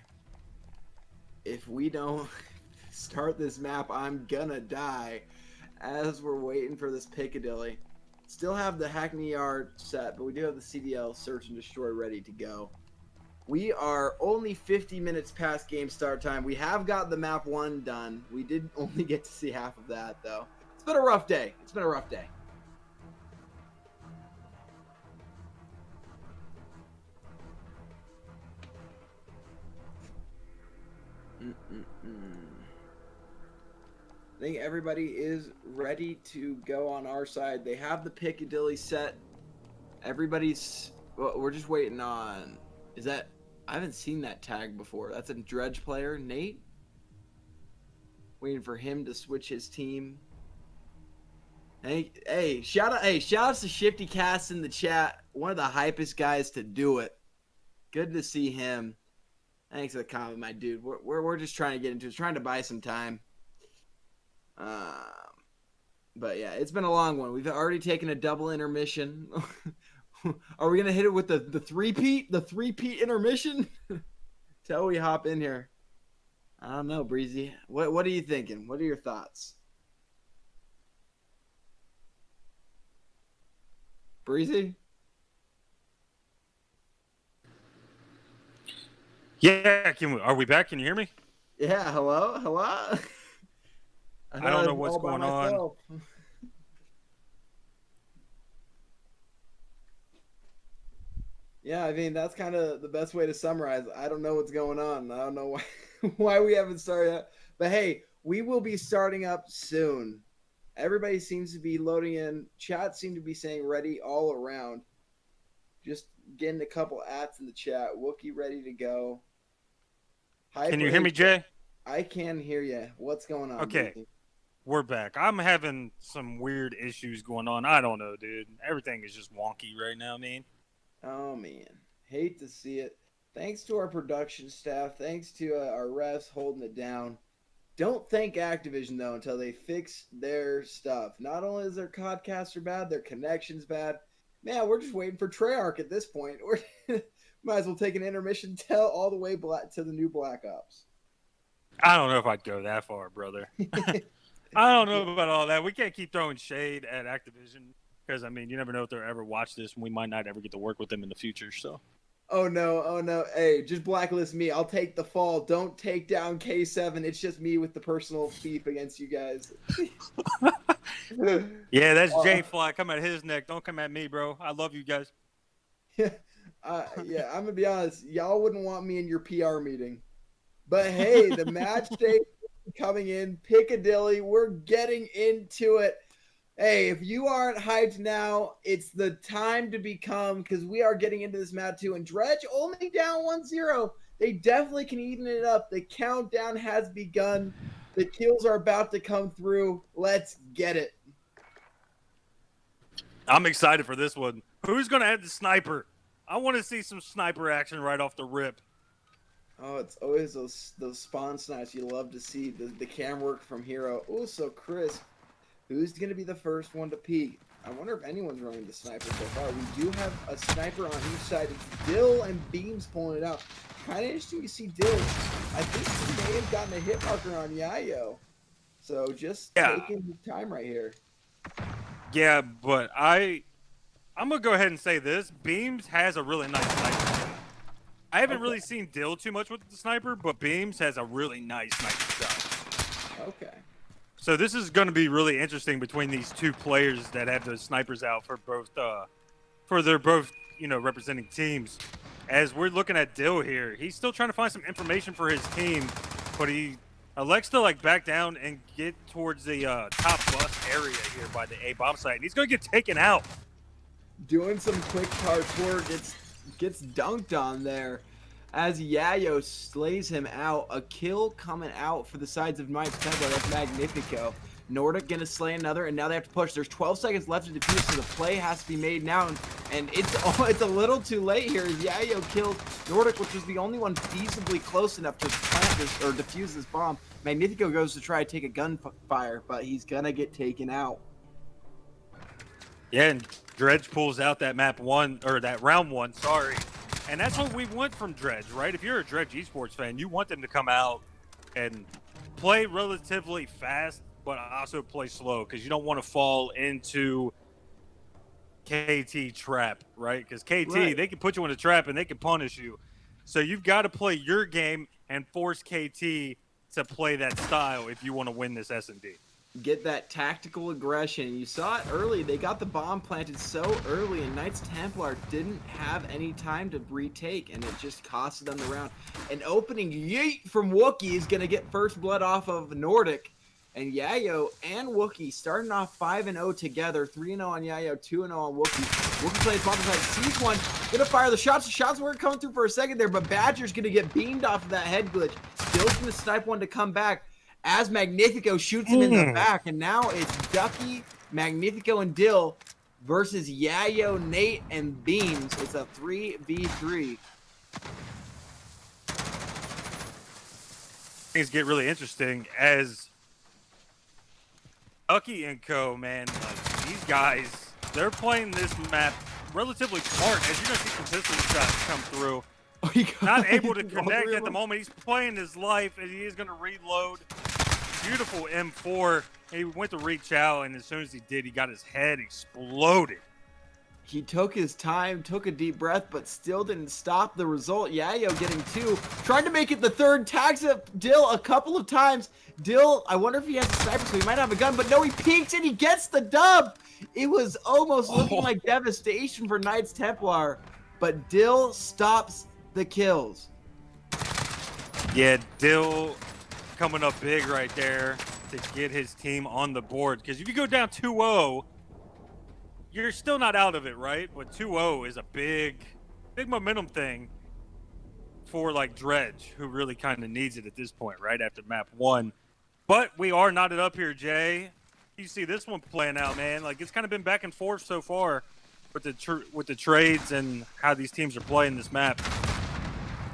If we don't start this map, I'm gonna die. As we're waiting for this Piccadilly. Still have the Hackney Yard set, but we do have the CDL Search and Destroy ready to go. We are only 50 minutes past game start time. We have got the map 1 done. We did only get to see half of that, though. It's been a rough day. It's been a rough day. I think everybody is ready to go on our side. They have the Piccadilly set. Everybody's... Well, we're just waiting on... Is that... I haven't seen that tag before. That's a Dredge player. Nate? Waiting for him to switch his team. Hey, shout outs to Shifty Cast in the chat. One of the hypest guys to do it. Good to see him. Thanks for the comment, my dude. We're just trying to get into it, trying to buy some time. But yeah, it's been a long one. We've already taken a double intermission. Are we gonna hit it with the three-peat? The three-peat intermission? Till we hop in here. I don't know, Breezy. What are you thinking? What are your thoughts? Breezy? Yeah, are we back? Can you hear me? Yeah, hello? I don't know what's going on. Yeah, I mean, that's kind of the best way to summarize. I don't know what's going on. I don't know why we haven't started yet. But hey, We will be starting up soon. Everybody seems to be loading in. Chat seem to be saying ready all around. Just getting a couple ats in the chat. Wookie ready to go. Can you hear me, Jay? I can hear you. What's going on? Okay. Wookie? We're back. I'm having some weird issues going on. I don't know, dude. Everything is just wonky right now, man. Oh, man. Hate to see it. Thanks to our production staff. Thanks to our refs holding it down. Don't thank Activision, though, until they fix their stuff. Not only is their codcaster bad, their connection's bad. Man, we're just waiting for Treyarch at this point. We're might as well take an intermission till all the way to the new Black Ops. I don't know if I'd go that far, brother. I don't know about all that. We can't keep throwing shade at Activision because, I mean, you never know if they'll ever watch this, and we might not ever get to work with them in the future, so. Oh, no. Hey, just blacklist me. I'll take the fall. Don't take down K7. It's just me with the personal beef against you guys. Yeah, that's J-Fly. Come at his neck. Don't come at me, bro. I love you guys. Yeah, I'm going to be honest. Y'all wouldn't want me in your PR meeting. But, hey, the match day coming in. Piccadilly. We're getting into it. Hey, if you aren't hyped now, it's the time to become, because we are getting into this map too. And Dredge only down 1-0. They definitely can even it up. The countdown has begun. The kills are about to come through. Let's get it. I'm excited for this one. Who's going to add the sniper? I want to see some sniper action right off the rip. Oh, it's always those spawn snipes you love to see. The cam work from Hero. Oh, so crisp. Who's going to be the first one to peek? I wonder if anyone's running the sniper so far. We do have a sniper on each side. It's Dill and Beams pulling it out. Kind of interesting to see Dill. I think he may have gotten a hit marker on Yayo. So just taking his time right here. Yeah, but I'm going to go ahead and say this. Beams has a really nice sniper. I haven't really seen Dill too much with the sniper, but Beams has a really nice sniper shot. Okay. So this is going to be really interesting between these two players that have the snipers out for both, representing teams. As we're looking at Dill here, he's still trying to find some information for his team, but he elects to back down and get towards the top bus area here by the A bomb site, and he's going to get taken out. Doing some quick parkour, gets dunked on there. As Yayo slays him out, a kill coming out for the sides of Mike's Templar. That's Magnifico. Nordic gonna slay another, and now they have to push. There's 12 seconds left to defuse, so the play has to be made now, and it's a little too late here. As Yayo kills Nordic, which was the only one feasibly close enough to plant this or defuse this bomb. Magnifico goes to try to take a gunfire, but he's gonna get taken out. Yeah, and Dredge pulls out that round one. Sorry. And that's what we want from Dredge, right? If you're a Dredge eSports fan, you want them to come out and play relatively fast, but also play slow, because you don't want to fall into KT trap, right? Because KT, they can put you in a trap and they can punish you. So you've got to play your game and force KT to play that style if you want to win this S&D. Get that tactical aggression. You saw it early. They got the bomb planted so early, and Knights Templar didn't have any time to retake, and it just costed them the round. An opening yeet from Wookie is going to get first blood off of Nordic. And Yayo and Wookie starting off 5-0 together. 3-0 on Yayo, 2-0 on Wookie. Wookie plays bottom side, sees one, gonna fire the shots. The shots weren't coming through for a second there, but Badger's gonna get beamed off of that head glitch. Still's gonna snipe one to come back as Magnifico shoots him in the back. And now it's Ducky, Magnifico, and Dill versus Yayo, Nate, and Beams. It's a 3v3. Things get really interesting as Ducky and Co, man, these guys, they're playing this map relatively smart. As you're going to see some pistol shots come through. Not able to connect at the moment. He's playing his life, and he is going to reload. Beautiful M4. He went to reach out, and as soon as he did, he got his head exploded. He took his time, took a deep breath, but still didn't stop the result. Yayo getting two. Tried to make it the third. Tags up Dill a couple of times. Dill, I wonder if he has a sniper, so he might have a gun, but no, he peeks and he gets the dub. It was almost looking like devastation for Knights Templar, but Dill stops the kills. Yeah, Dill coming up big right there to get his team on the board. Because if you go down 2-0, you're still not out of it, right? But 2-0 is a big momentum thing for like Dredge, who really kind of needs it at this point, right after map 1. But we are knotted up here, Jay. You see this one playing out, man. Like, it's kind of been back and forth so far with the trades and how these teams are playing this map.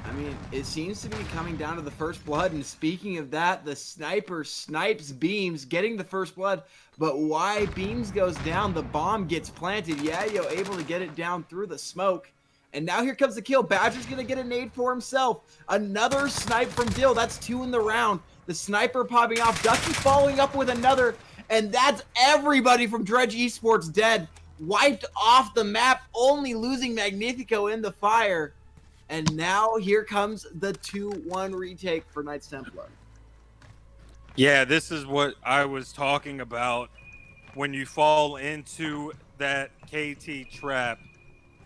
I mean, it seems to be coming down to the first blood. And speaking of that, the sniper snipes Beams, getting the first blood. But why Beams goes down, the bomb gets planted. Yayo able to get it down through the smoke. And now here comes the kill. Badger's going to get a nade for himself. Another snipe from Dill. That's 2 in the round. The sniper popping off. Ducky following up with another. And that's everybody from Dredge eSports dead. Wiped off the map, only losing Magnifico in the fire. And now here comes the 2-1 retake for Knights Templar. Yeah, this is what I was talking about. When you fall into that KT trap,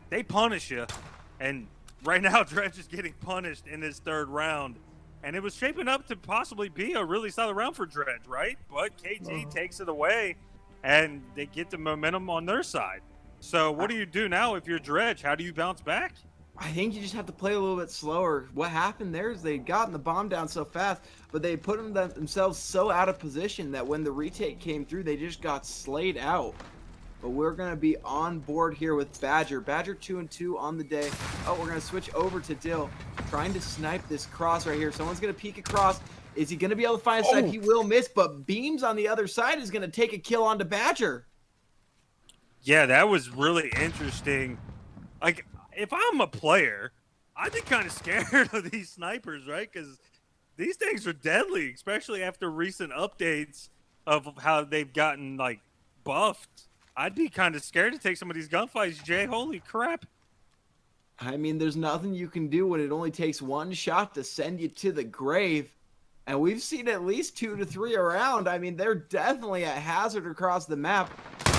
they punish you. And right now, Dredge is getting punished in his 3rd round. And it was shaping up to possibly be a really solid round for Dredge, right? But KT takes it away, and they get the momentum on their side. So what do you do now if you're Dredge? How do you bounce back? I think you just have to play a little bit slower. What happened there is they'd gotten the bomb down so fast, but they put themselves so out of position that when the retake came through, they just got slayed out. But we're going to be on board here with Badger. Badger 2-2 on the day. Oh, we're going to switch over to Dill. Trying to snipe this cross right here. Someone's going to peek across. Is he going to be able to find a snipe? He will miss, but Beams on the other side is going to take a kill onto Badger. Yeah, that was really interesting. Like, if I'm a player, I'd be kind of scared of these snipers, right? Because these things are deadly, especially after recent updates of how they've gotten, like, buffed. I'd be kind of scared to take some of these gunfights, Jay. Holy crap. I mean, there's nothing you can do when it only takes one shot to send you to the grave. And we've seen at least 2 to 3 around. I mean, they're definitely a hazard across the map.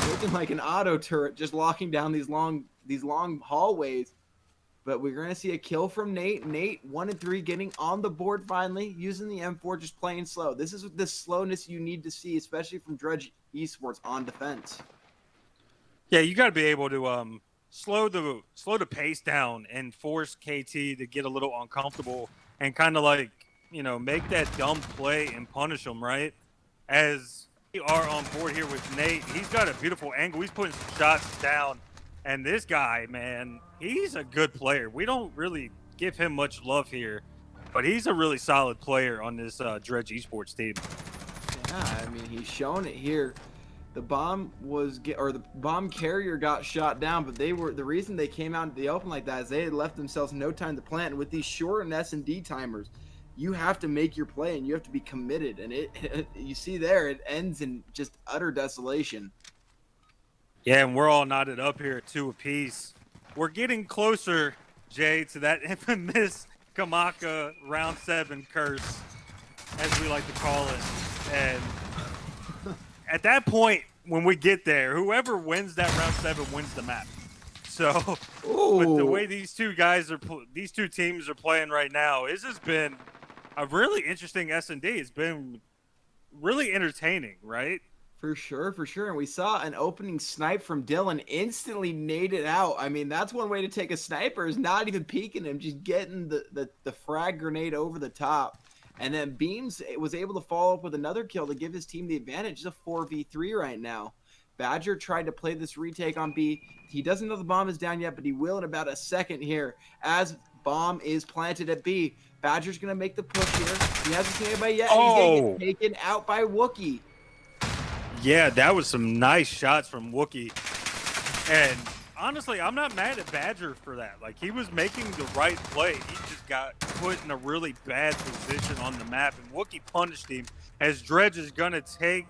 Looking like an auto turret, just locking down these long hallways. But we're going to see a kill from Nate. Nate, 1 and 3, getting on the board finally, using the M4, just playing slow. This is the slowness you need to see, especially from Dredge eSports on defense. Yeah, you got to be able to slow the pace down and force KT to get a little uncomfortable and kind of like, you know, make that dumb play and punish them, right? As we are on board here with Nate, he's got a beautiful angle. He's putting some shots down. And this guy, man, he's a good player. We don't really give him much love here, but he's a really solid player on this Dredge eSports team. Yeah, I mean, he's showing it here. The bomb the bomb carrier got shot down, but the reason they came out into the open like that is they had left themselves no time to plant. And with these short S&D timers, you have to make your play and you have to be committed. And you see there, it ends in just utter desolation. Yeah, and we're all knotted up here at 2 apiece. We're getting closer, Jay, to that infamous Kamaka round 7 curse, as we like to call it. And at that point, when we get there, whoever wins that round 7 wins the map. So, with the way these two teams are playing right now, this has been a really interesting S&D. It's been really entertaining, right? For sure, for sure. And we saw an opening snipe from Dylan, instantly naded out. I mean, that's one way to take a sniper, is not even peeking him, just getting the frag grenade over the top. And then Beams was able to follow up with another kill to give his team the advantage. It's a 4v3 right now. Badger tried to play this retake on B. He doesn't know the bomb is down yet, but he will in about a second here as bomb is planted at B. Badger's going to make the push here. He hasn't seen anybody yet. He's going to get taken out by Wookie. Yeah, that was some nice shots from Wookie. And honestly, I'm not mad at Badger for that. Like, he was making the right play. He just got put in a really bad position on the map, and Wookie punished him as Dredge is going to take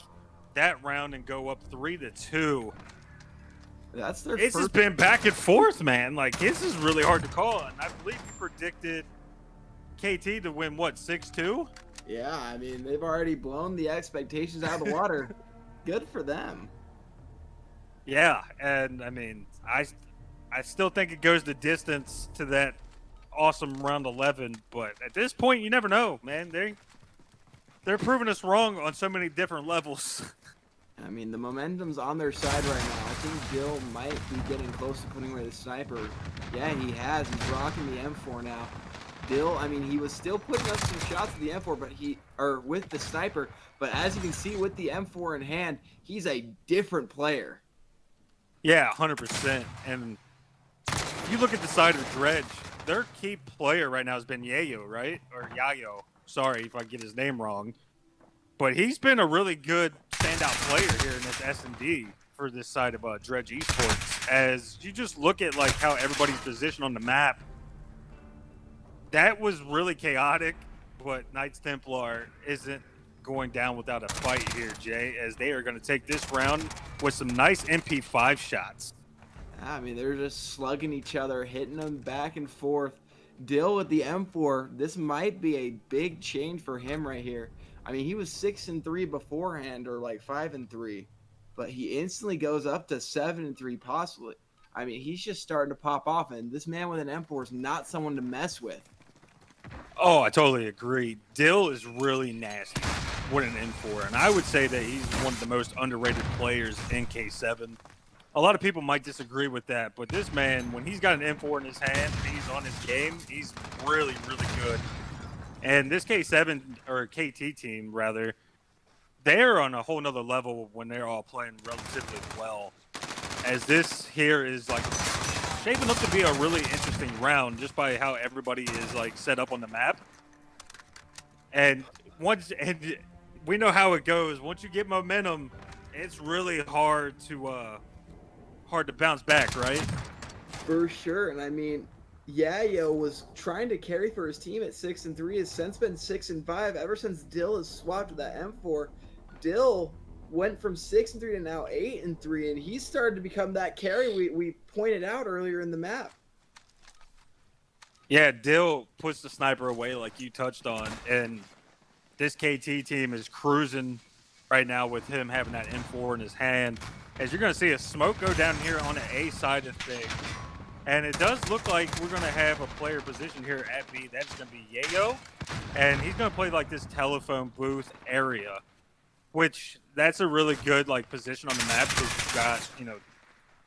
that round and go up 3-2. That's their It's just been back and forth, man. Like, this is really hard to call. And I believe you predicted KT to win, what, 6-2? Yeah, I mean, they've already blown the expectations out of the water. Good for them. Yeah, and I mean, I still think it goes the distance to that awesome round 11, but at this point, you never know, man. they're proving us wrong on so many different levels. I mean, the momentum's on their side right now. I think Dill might be getting close to putting away the sniper. Yeah, he has. He's rocking the M4 now. Dill, I mean, he was still putting up some shots with the M4, with the sniper. But as you can see, with the M4 in hand, he's a different player. Yeah, 100%. And you look at the side of Dredge, their key player right now has been Yayo, right? Or Yayo. Sorry if I get his name wrong. But he's been a really good standout player here in this S&D for this side of Dredge eSports. As you just look at like how everybody's positioned on the map, that was really chaotic. But Knights Templar isn't going down without a fight here, Jay, as they are going to take this round with some nice MP5 shots. I mean, they're just slugging each other, hitting them back and forth. Dill with the M4, this might be a big change for him right here. I mean, he was 6-3 beforehand, or like 5-3, but he instantly goes up to 7-3 possibly. I mean, he's just starting to pop off, and this man with an M4 is not someone to mess with. Oh, I totally agree. Dill is really nasty with an M4, and I would say that he's one of the most underrated players in K7. A lot of people might disagree with that, but this man, when he's got an M4 in his hand and he's on his game, he's really, really good. And this K7, or KT team, rather, they're on a whole nother level when they're all playing relatively well. As this here is, like, shaping up to be a really interesting round just by how everybody is, like, set up on the map. And we know how it goes. Once you get momentum, it's really hard to bounce back, right? For sure. And I mean, Yayo was trying to carry for his team at 6-3. Has since been 6-5 ever since Dill has swapped to that M4. Dill went from 6-3 to now 8-3, and he started to become that carry we pointed out earlier in the map. Yeah, Dill puts the sniper away like you touched on, and this KT team is cruising right now with him having that M4 in his hand. As you're going to see a smoke go down here on the A side of things. And it does look like we're going to have a player position here at B. That's going to be Yayo. And he's going to play like this telephone booth area, which that's a really good like position on the map because you've got, you know,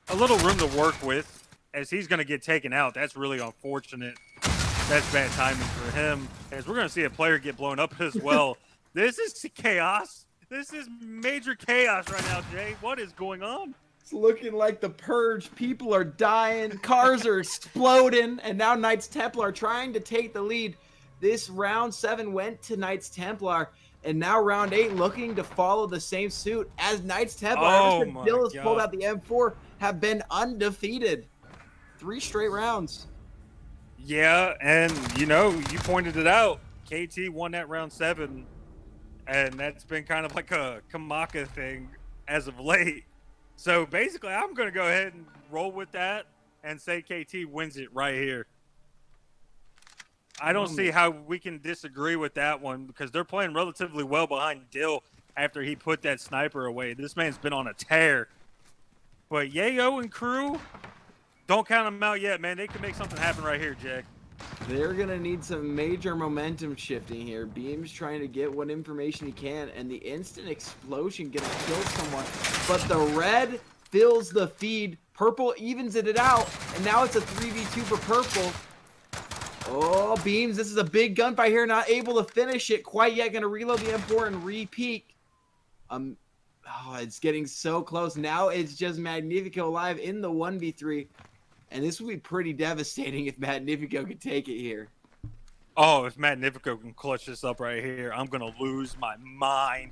a little room to work with as he's going to get taken out. That's really unfortunate. That's bad timing for him. As we're going to see a player get blown up as well. This is chaos. This is major chaos right now, Jay. What is going on? It's looking like the Purge. People are dying. Cars are exploding. And now Knights Templar are trying to take the lead. This round 7 went to Knights Templar. And now round 8 looking to follow the same suit as Knights Templar. Oh, ever since Dill has pulled out the M4, have been undefeated. 3 straight rounds. Yeah, and, you know, you pointed it out. KT won that round 7. And that's been kind of like a Kamaka thing as of late. So basically, I'm going to go ahead and roll with that and say KT wins it right here. I don't see how we can disagree with that one because they're playing relatively well behind Dill after he put that sniper away. This man's been on a tear. But Yayo and crew, don't count them out yet, man. They can make something happen right here, Jack. They're going to need some major momentum shifting here. Beam's trying to get what information he can, and the instant explosion going to kill someone. But the red fills the feed. Purple evens it out, and now it's a 3v2 for purple. Oh, Beams, this is a big gunfight here. Not able to finish it quite yet. Going to reload the M4 and re-peek. Oh, it's getting so close. Now it's just Magnifico alive in the 1v3. And this would be pretty devastating if Magnifico could take it here. Oh, if Magnifico can clutch this up right here, I'm going to lose my mind.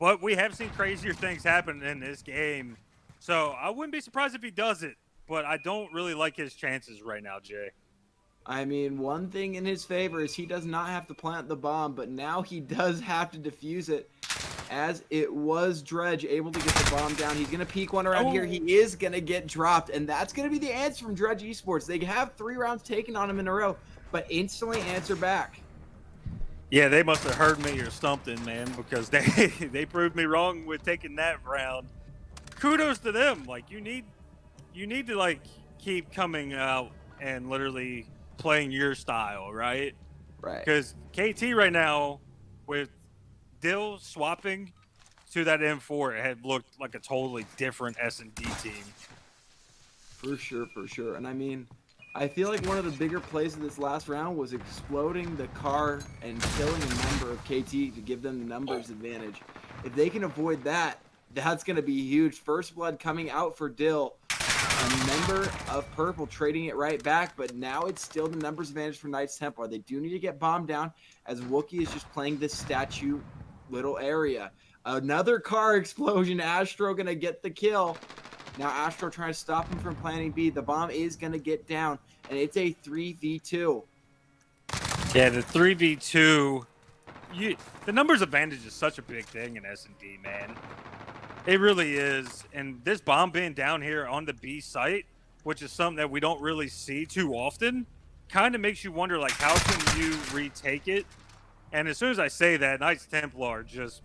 But we have seen crazier things happen in this game. So I wouldn't be surprised if he does it. But I don't really like his chances right now, Jay. I mean, one thing in his favor is he does not have to plant the bomb. But now he does have to defuse it. As it was Dredge able to get the bomb down. He's going to peek one around here. He is going to get dropped. And that's going to be the answer from Dredge eSports. They have 3 rounds taken on him in a row, but instantly answer back. Yeah, they must have heard me or something, man, because they proved me wrong with taking that round. Kudos to them. Like, you need to, like, keep coming out and literally playing your style, right? Right. Because KT right now with Dill swapping to that M4, it had looked like a totally different S&D team. For sure, for sure. And I mean, I feel like one of the bigger plays of this last round was exploding the car and killing a member of KT to give them the numbers advantage. If they can avoid that, that's going to be huge. First blood coming out for Dill. A member of Purple trading it right back, but now it's still the numbers advantage for Knights Templar. They do need to get bombed down as Wookie is just playing this statue little area. Another car explosion. Astro going to get the kill. Now Astro trying to stop him from planting B. The bomb is going to get down, and it's a 3v2. Yeah, the 3v2. The numbers advantage is such a big thing in S&D, man. It really is. And this bomb being down here on the B site, which is something that we don't really see too often, kind of makes you wonder, like, how can you retake it? And as soon as I say that, Knights Templar just,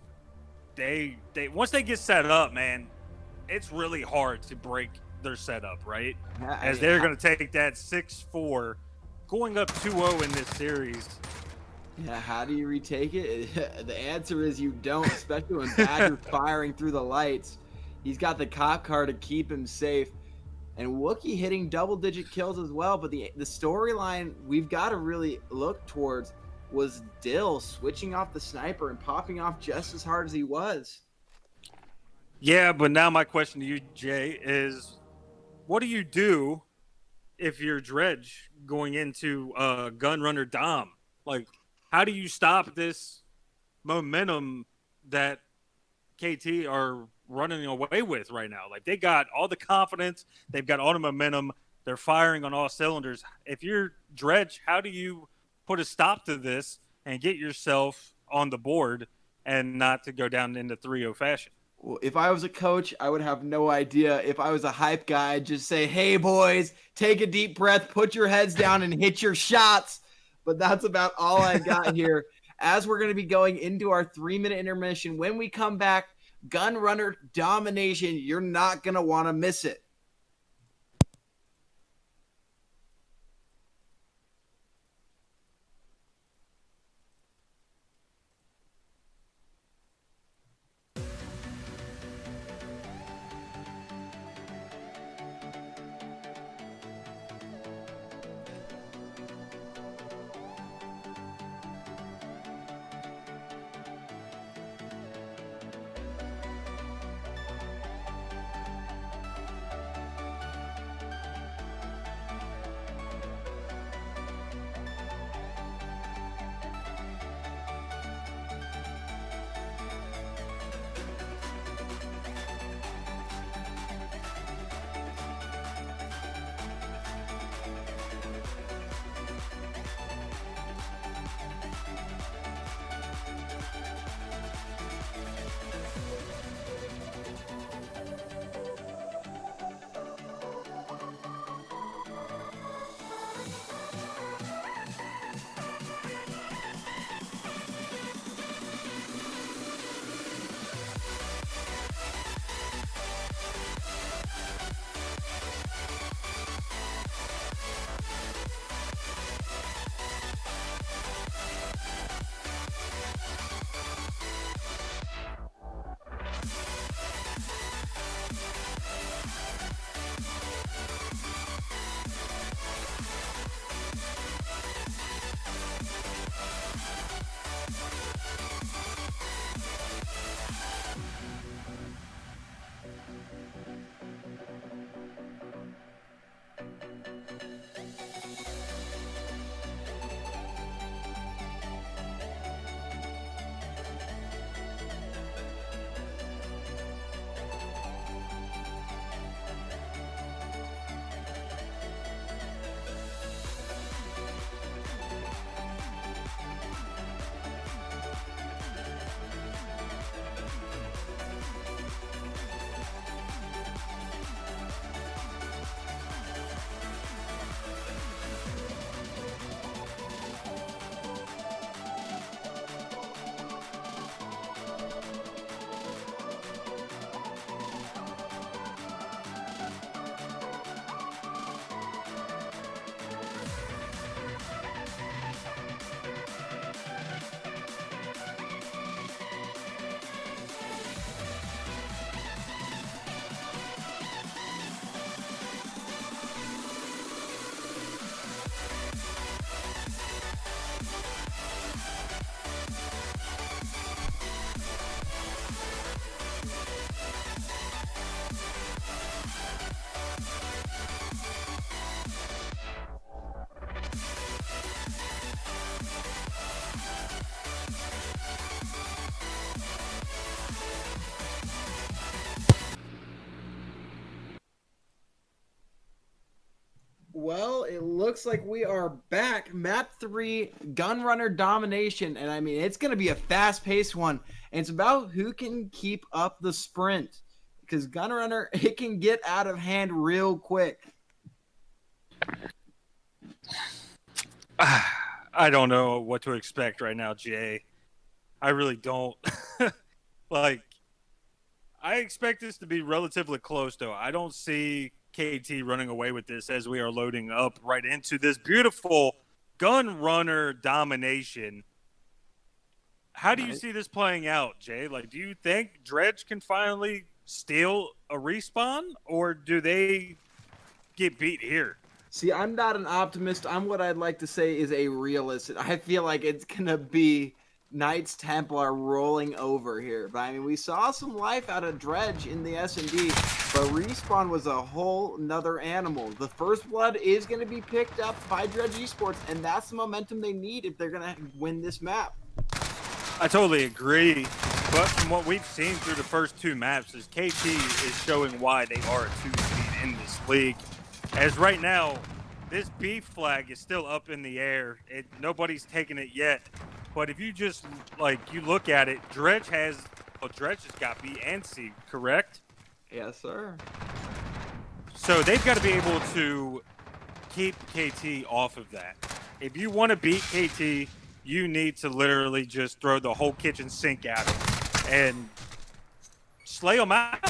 they once they get set up, man, it's really hard to break their setup, right? As they're going to take that 6-4, going up 2-0 in this series. Yeah, how do you retake it? The answer is you don't, especially when Badger's firing through the lights. He's got the cop car to keep him safe. And Wookie hitting double-digit kills as well. But the storyline we've got to really look towards was Dill switching off the sniper and popping off just as hard as he was. Yeah, but now my question to you, Jay, is what do you do if you're Dredge going into Gun Runner Dom? Like, how do you stop this momentum that KT are running away with right now? Like, they got all the confidence. They've got all the momentum. They're firing on all cylinders. If you're Dredge, how do you put a stop to this and get yourself on the board and not to go down into 3-0 fashion? Well, if I was a coach, I would have no idea. If I was a hype guy, I'd just say, hey, boys, take a deep breath, put your heads down, and hit your shots. But that's about all I got here. As we're going to be going into our 3-minute intermission, when we come back, Gun Runner domination. You're not going to want to miss it. it looks like we are back. Map 3, Gunrunner domination. And I mean, it's going to be a fast-paced one. And it's about who can keep up the sprint. Because Gunrunner, it can get out of hand real quick. I don't know what to expect right now, Jay. I really don't. Like, I expect this to be relatively close, though. I don't see KT running away with this as we are loading up right into this beautiful Gunrunner domination. How do you see this playing out, Jay? Like, do you think Dredge can finally steal a respawn, or do they get beat here? See, I'm not an optimist. I'm what I'd like to say is a realist. I feel like it's going to be Knights Templar rolling over here. But I mean, we saw some life out of Dredge in the S&D, but Respawn was a whole nother animal. The first blood is going to be picked up by Dredge eSports, and that's the momentum they need if they're going to win this map. I totally agree. But from what we've seen through the first 2 maps, is KT is showing why they are a 2 seed in this league. As right now, this B flag is still up in the air. Nobody's taken it yet. But if you just, you look at it, Dredge has got B and C, correct? Yes, sir. So they've got to be able to keep KT off of that. If you want to beat KT, you need to literally just throw the whole kitchen sink at them and slay them out.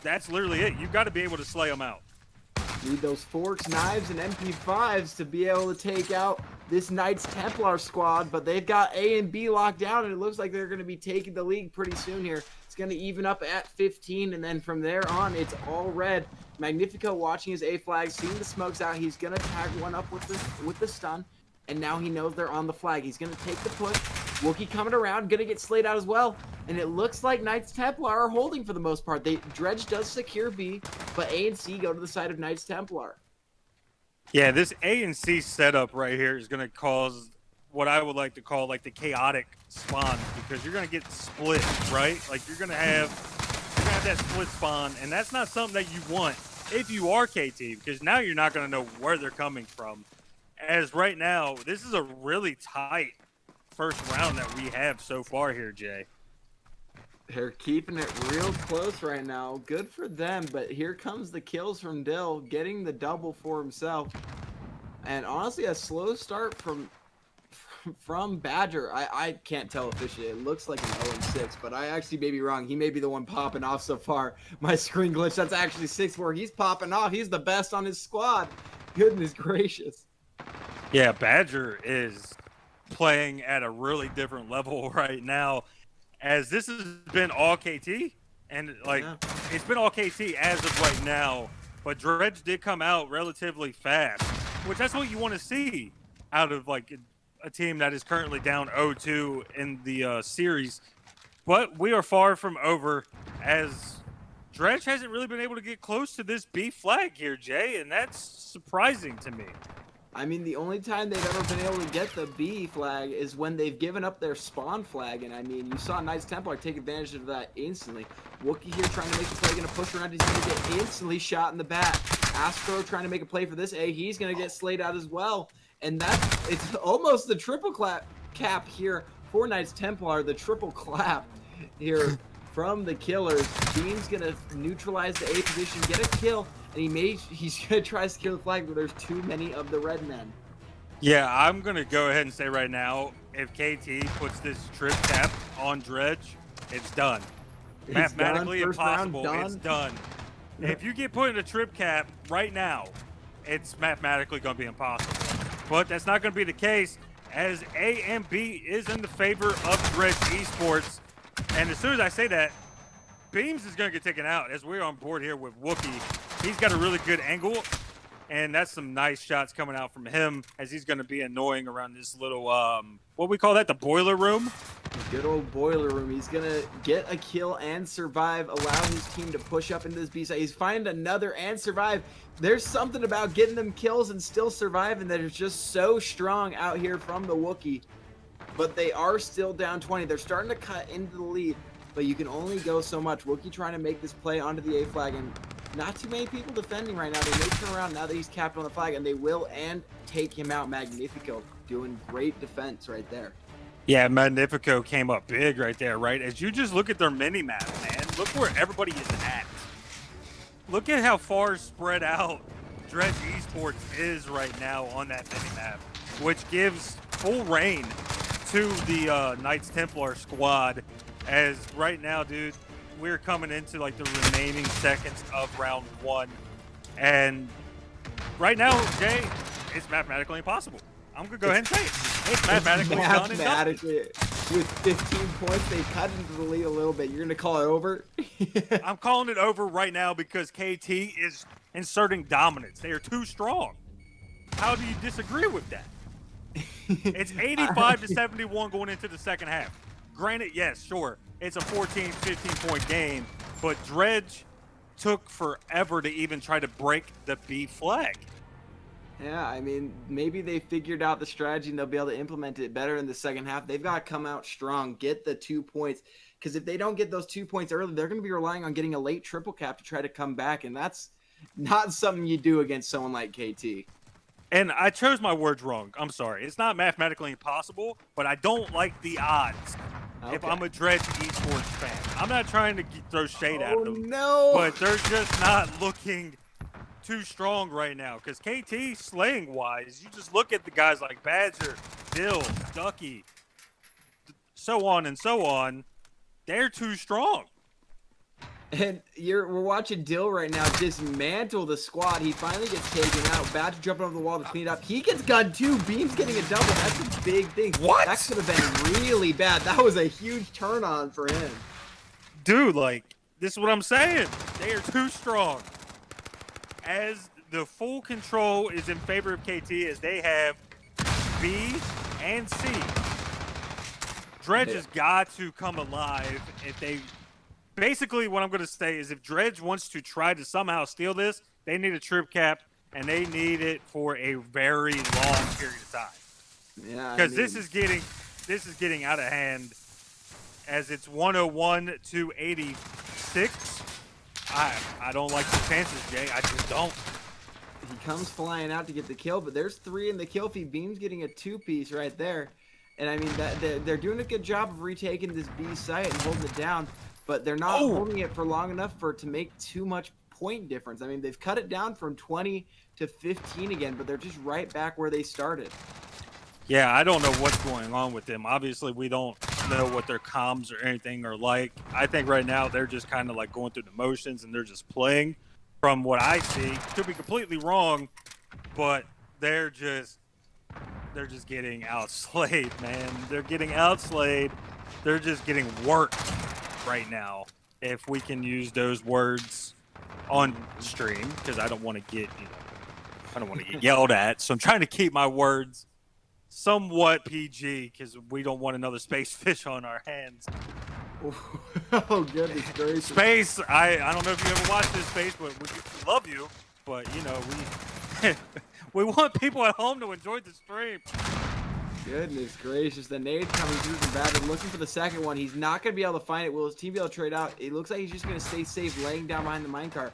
That's literally it. You've got to be able to slay them out. Need those forks, knives, and MP5s to be able to take out this Knights Templar squad, but they've got A and B locked down, and it looks like they're going to be taking the league pretty soon here. It's going to even up at 15, and then from there on, it's all red. Magnifico watching his A flag, seeing the smokes out. He's going to tag one up with the stun, and now he knows they're on the flag. He's going to take the push. Wookie coming around, going to get slayed out as well. And it looks like Knights Templar are holding for the most part. Dredge does secure B, but A and C go to the side of Knights Templar. Yeah, this A and C setup right here is going to cause what I would like to call the chaotic spawn, because you're going to get split, right? You're going to have that split spawn, and that's not something that you want if you are KT, because now you're not going to know where they're coming from. As right now, this is a really tight first round that we have so far here, Jay. They're keeping it real close right now. Good for them, but here comes the kills from Dill, getting the double for himself. And honestly, a slow start from Badger. I can't tell officially. It looks like an 0-6, but I actually may be wrong. He may be the one popping off so far. My screen glitch, that's actually 6-4. He's popping off. He's the best on his squad. Goodness gracious. Yeah, Badger is playing at a really different level right now, as this has been all KT, and it's been all KT as of right now, but Dredge did come out relatively fast, which that's what you want to see out of a team that is currently down 0-2 in the series. But we are far from over, as Dredge hasn't really been able to get close to this B flag here, Jay, and that's surprising to me. I mean, the only time they've ever been able to get the B flag is when they've given up their spawn flag. And I mean, you saw Knights Templar take advantage of that instantly. Wookie here trying to make the play, going to push around. He's going to get instantly shot in the back. Astro trying to make a play for this A. He's going to get slayed out as well. And it's almost the triple cap here for Knights Templar. The triple clap here from the killers. Beam's going to neutralize the A position, get a kill. And he's going to try to secure the flag, but there's too many of the red men. Yeah, I'm going to go ahead and say right now, if KT puts this trip cap on Dredge, it's done. Mathematically impossible. It's done. If you get put in a trip cap right now, it's mathematically going to be impossible. But that's not going to be the case, as A and B is in the favor of Dredge eSports. And as soon as I say that, Beams is going to get taken out, as we're on board here with Wookie. He's got a really good angle, and that's some nice shots coming out from him, as he's going to be annoying around this little, what we call that, the boiler room? Good old boiler room. He's going to get a kill and survive, allow his team to push up into this B side. He's find another and survive. There's something about getting them kills and still surviving that is just so strong out here from the Wookie. But they are still down 20. They're starting to cut into the lead, but you can only go so much. Wookie trying to make this play onto the A flag, and not too many people defending right now. They may turn around now that he's capped on the flag, and they will and take him out. Magnifico doing great defense right there. Yeah, Magnifico came up big right there, right? As you just look at their mini-map, man, look where everybody is at. Look at how far spread out Dredge eSports is right now on that mini-map, which gives full reign to the Knights Templar squad. As right now, dude, we're coming into like the remaining seconds of round 1. And right now, Jay, it's mathematically impossible. I'm going to go ahead and say it. It's mathematically done and done. With 15 points, they cut into the lead a little bit. You're going to call it over? I'm calling it over right now because KT is inserting dominance. They are too strong. How do you disagree with that? It's 85-71 going into the second half. Granted, yes, sure, it's a 14, 15-point game, but Dredge took forever to even try to break the B flag. Yeah, I mean, maybe they figured out the strategy and they'll be able to implement it better in the second half. They've got to come out strong, get the 2 points, because if they don't get those 2 points early, they're going to be relying on getting a late triple cap to try to come back, and that's not something you do against someone like KT. And I chose my words wrong. I'm sorry. It's not mathematically impossible, but I don't like the odds. Okay. If I'm a Dredge eSports fan, I'm not trying to throw shade at them. No, but they're just not looking too strong right now. Because KT slaying wise, you just look at the guys like Badger, Dill, Ducky, so on and so on. They're too strong. And we're watching Dill right now dismantle the squad. He finally gets taken out. Badger jumping over the wall to clean it up. He gets gunned too. Beam's getting a double. That's a big thing. What? That could have been really bad. That was a huge turn on for him. Dude, like, this is what I'm saying. They are too strong. As the full control is in favor of KT, as they have B and C. Dredge has got to come alive if they... Basically, what I'm going to say is if Dredge wants to try to somehow steal this, they need a trip cap, and they need it for a very long period of time. Yeah, because this is getting out of hand. As it's 101 to 86. I don't like the chances, Jay. I just don't. He comes flying out to get the kill, but there's 3 in the kill feed. Beam's getting a 2-piece right there, and I mean they're doing a good job of retaking this B site and holding it down. But they're not holding it for long enough for it to make too much point difference. I mean, they've cut it down from 20 to 15 again, but they're just right back where they started. Yeah, I don't know what's going on with them. Obviously, we don't know what their comms or anything are like. I think right now they're just kind of like going through the motions and they're just playing. From what I see, could be completely wrong, but they're just getting outslayed, man. They're getting outslayed. They're just getting worked right now, if we can use those words on stream, because I don't want to get yelled at. So I'm trying to keep my words somewhat PG because we don't want another space fish on our hands. Oh goodness gracious! Space, I don't know if you ever watched this, Space, but we love you. But you know we want people at home to enjoy the stream. Goodness gracious, the nade coming through from Badger, looking for the second one. He's not going to be able to find it. Will his team be able to trade out? It looks like he's just going to stay safe, laying down behind the minecart.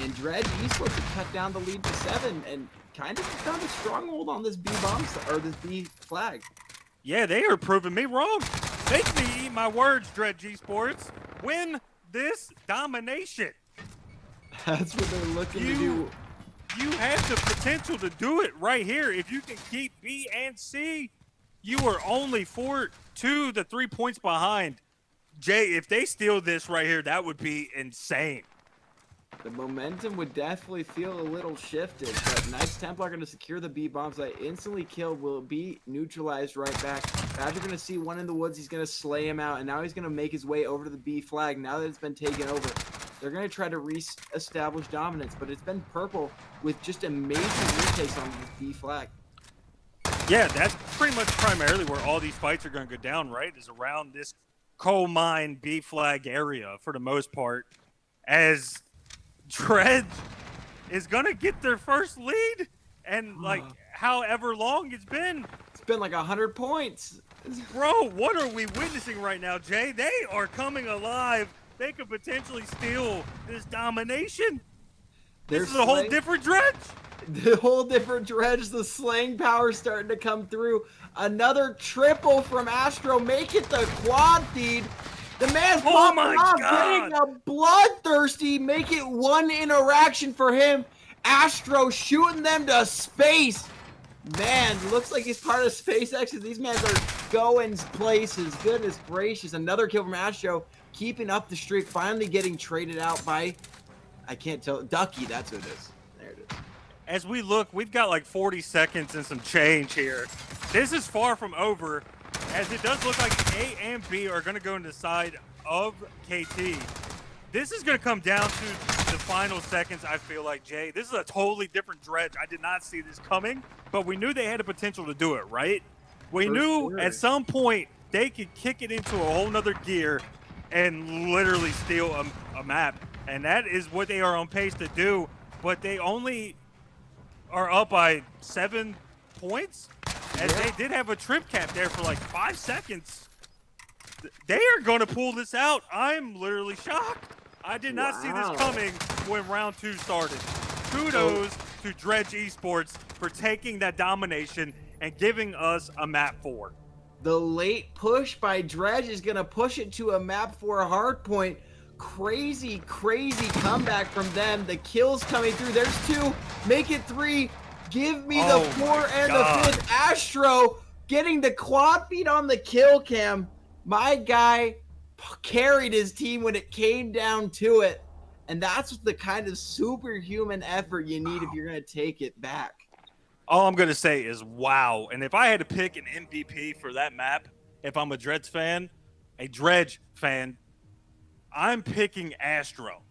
And Dredge eSports have cut down the lead to 7 and kind of found a stronghold on this B bomb, or this B flag. Yeah, they are proving me wrong. Make me eat my words, Dredge eSports. Win this domination. That's what they're looking to do. You have the potential to do it right here. If you can keep B and C, you are only 2 to 3 points behind. Jay, if they steal this right here, that would be insane. The momentum would definitely feel a little shifted, but Knights Templar are going to secure the B bombs. That instantly killed will be neutralized right back. Badger going to see one in the woods. He's going to slay him out, and now he's going to make his way over to the B flag. Now that it's been taken over, they're going to try to re-establish dominance, but it's been purple with just amazing retakes on this B flag. Yeah, that's pretty much primarily where all these fights are going to go down, right? Is around this coal mine B flag area for the most part, as Dredge is going to get their first lead, and like however long it's been like 100 points. Bro, what are we witnessing right now, Jay? They are coming alive. They could potentially steal this domination. This is a whole different Dredge. The whole different Dredge. The slaying power starting to come through. Another triple from Astro. Make it the quad feed. The man's Oh popping my off, God. getting a bloodthirsty. Make it one interaction for him. Astro shooting them to space. Man, looks like he's part of SpaceX. These men are going places. Goodness gracious. Another kill from Astro. Keeping up the streak. Finally getting traded out by, I can't tell, Ducky. That's who it is. There it is. As we look, we've got like 40 seconds and some change here. This is far from over, as it does look like A and B are going to go into the side of KT. This is going to come down to the final seconds, I feel like, Jay. This is a totally different Dredge. I did not see this coming, but we knew they had the potential to do it, right? We knew at some point they could kick it into a whole nother gear and literally steal a map. And that is what they are on pace to do, but they only are up by 7 points, as they did have a trip cap there for like 5 seconds. They are going to pull this out. I'm literally shocked. I did not see this coming when round 2 started. Kudos to Dredge eSports for taking that domination and giving us a map 4. The late push by Dredge is going to push it to a map 4 hard point. Crazy comeback from them. The kills coming through. There's 2. Make it 3. Give me the 4 and the 5th. Astro getting the quad feed on the kill cam. My guy carried his team when it came down to it. And that's the kind of superhuman effort you need if you're going to take it back. All I'm going to say is wow. And if I had to pick an MVP for that map, if I'm a Dredge fan, I'm picking Astro.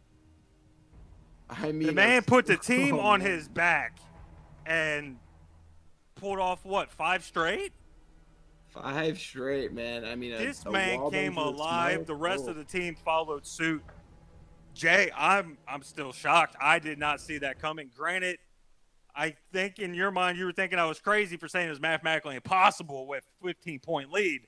I mean, the man put the team on his back and pulled off, what, 5 straight? 5 straight, man. I mean, this man came alive. The rest of the team followed suit. Jay, I'm still shocked. I did not see that coming. Granted, I think in your mind you were thinking I was crazy for saying it was mathematically impossible with 15-point lead.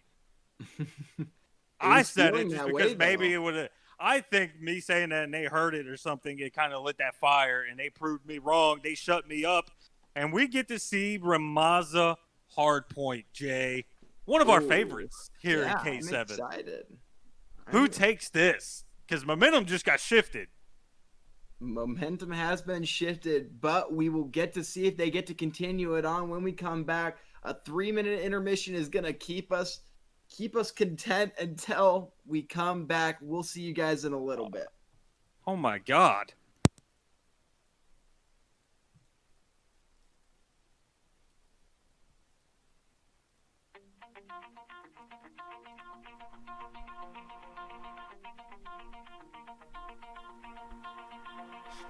I said it just because maybe it would have. I think me saying that and they heard it or something, it kind of lit that fire and they proved me wrong. They shut me up. And we get to see Ramaza Hardpoint, Jay. One of our favorites here in K7. I'm excited. Who takes this? Because momentum just got shifted. Momentum has been shifted, but we will get to see if they get to continue it on when we come back. A 3-minute intermission is going to keep us content until we come back. We'll see you guys in a little bit. Oh my God.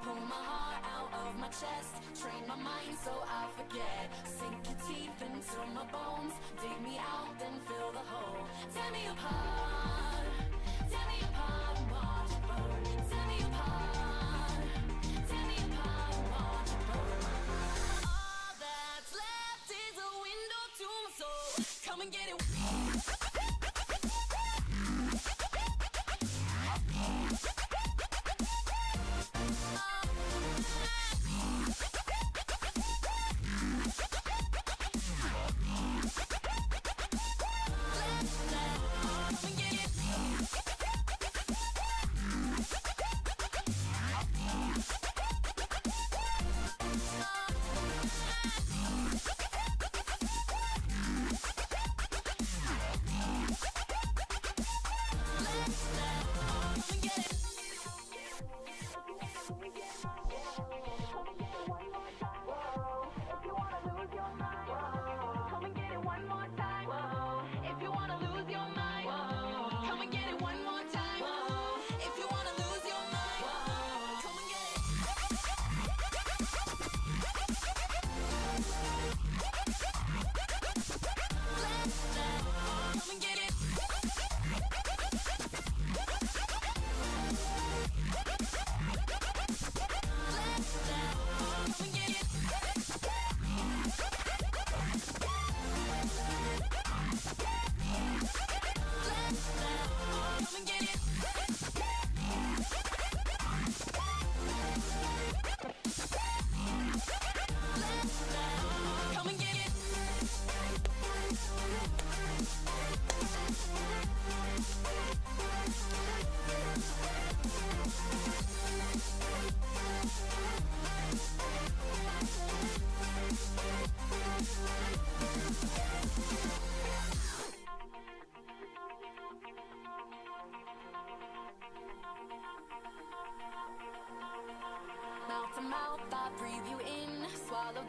Pull my heart out of my chest, train my mind so I forget. Sink your teeth into my bones, dig me out, then fill the hole. Tear me apart, and watch it burn. Tear me apart, and watch it burn. All that's left is a window to my soul. Come and get it.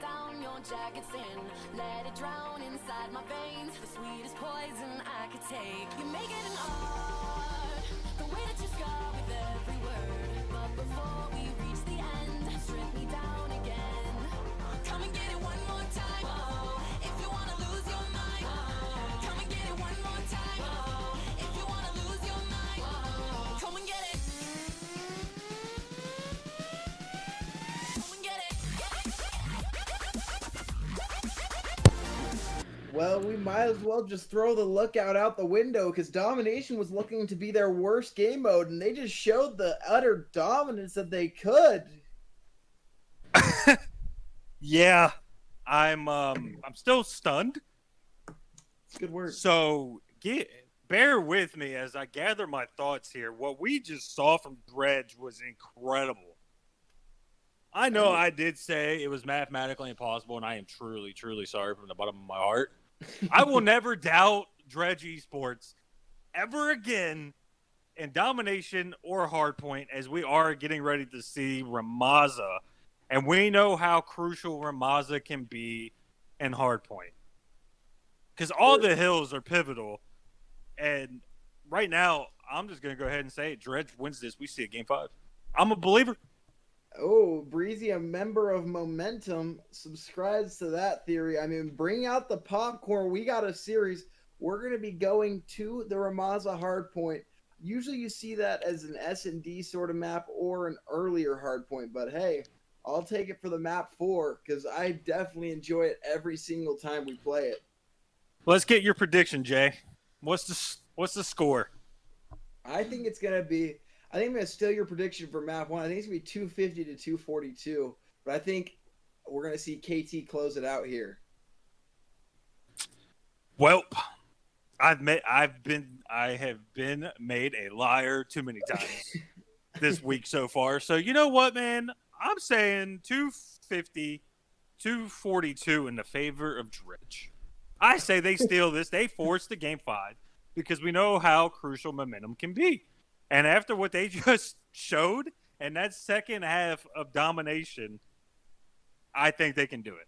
down your jacket thin. Let it drown inside my veins. The sweetest poison I could take. You make it an art. The way that you scar with every word. But before we reach the end, strip me down again. Come and get it one more time. Oh, if you wanna lose your mind. Oh, come and get it one more time. Oh, if you wanna lose your mind. Oh, come and get it. Come and get it. Well, we might as well just throw the lookout out the window because Domination was looking to be their worst game mode, and they just showed the utter dominance that they could. Yeah, I'm still stunned. It's good work. So bear with me as I gather my thoughts here. What we just saw from Dredge was incredible. I know I did say it was mathematically impossible, and I am truly, truly sorry from the bottom of my heart. I will never doubt Dredge eSports ever again in Domination or Hardpoint, as we are getting ready to see Ramaza. And we know how crucial Ramaza can be in Hardpoint. Because all the hills are pivotal. And right now, I'm just going to go ahead and say it. Dredge wins this. We see it game 5. I'm a believer. Oh, Breezy, a member of Momentum, subscribes to that theory. I mean, bring out the popcorn. We got a series. We're going to be going to the Ramaza Hardpoint. Usually you see that as an S&D sort of map or an earlier Hardpoint. But hey, I'll take it for the map 4 because I definitely enjoy it every single time we play it. Let's get your prediction, Jay. What's the score? I think it's going to be... I think I'm going to steal your prediction for map 1. I think it's going to be 250 to 242. But I think we're going to see KT close it out here. Well, I have been made a liar too many times this week so far. So you know what, man? I'm saying 250, 242 in the favor of Dredge. I say they steal this. They force the game 5 because we know how crucial momentum can be. And after what they just showed and that second half of Domination, I think they can do it.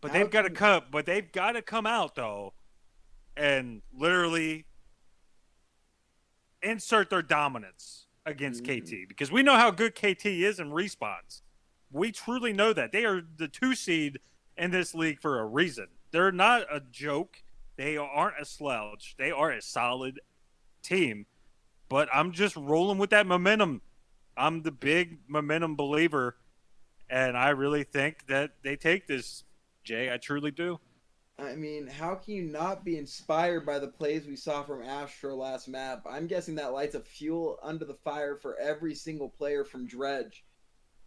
But they've got to come out though and literally insert their dominance against KT because we know how good KT is in respawns. We truly know that. They are the 2 seed in this league for a reason. They're not a joke. They aren't a slouch. They are a solid team. But I'm just rolling with that momentum. I'm the big momentum believer, and I really think that they take this, Jay. I truly do. I mean, how can you not be inspired by the plays we saw from Astro last map? I'm guessing that lights a fuel under the fire for every single player from Dredge.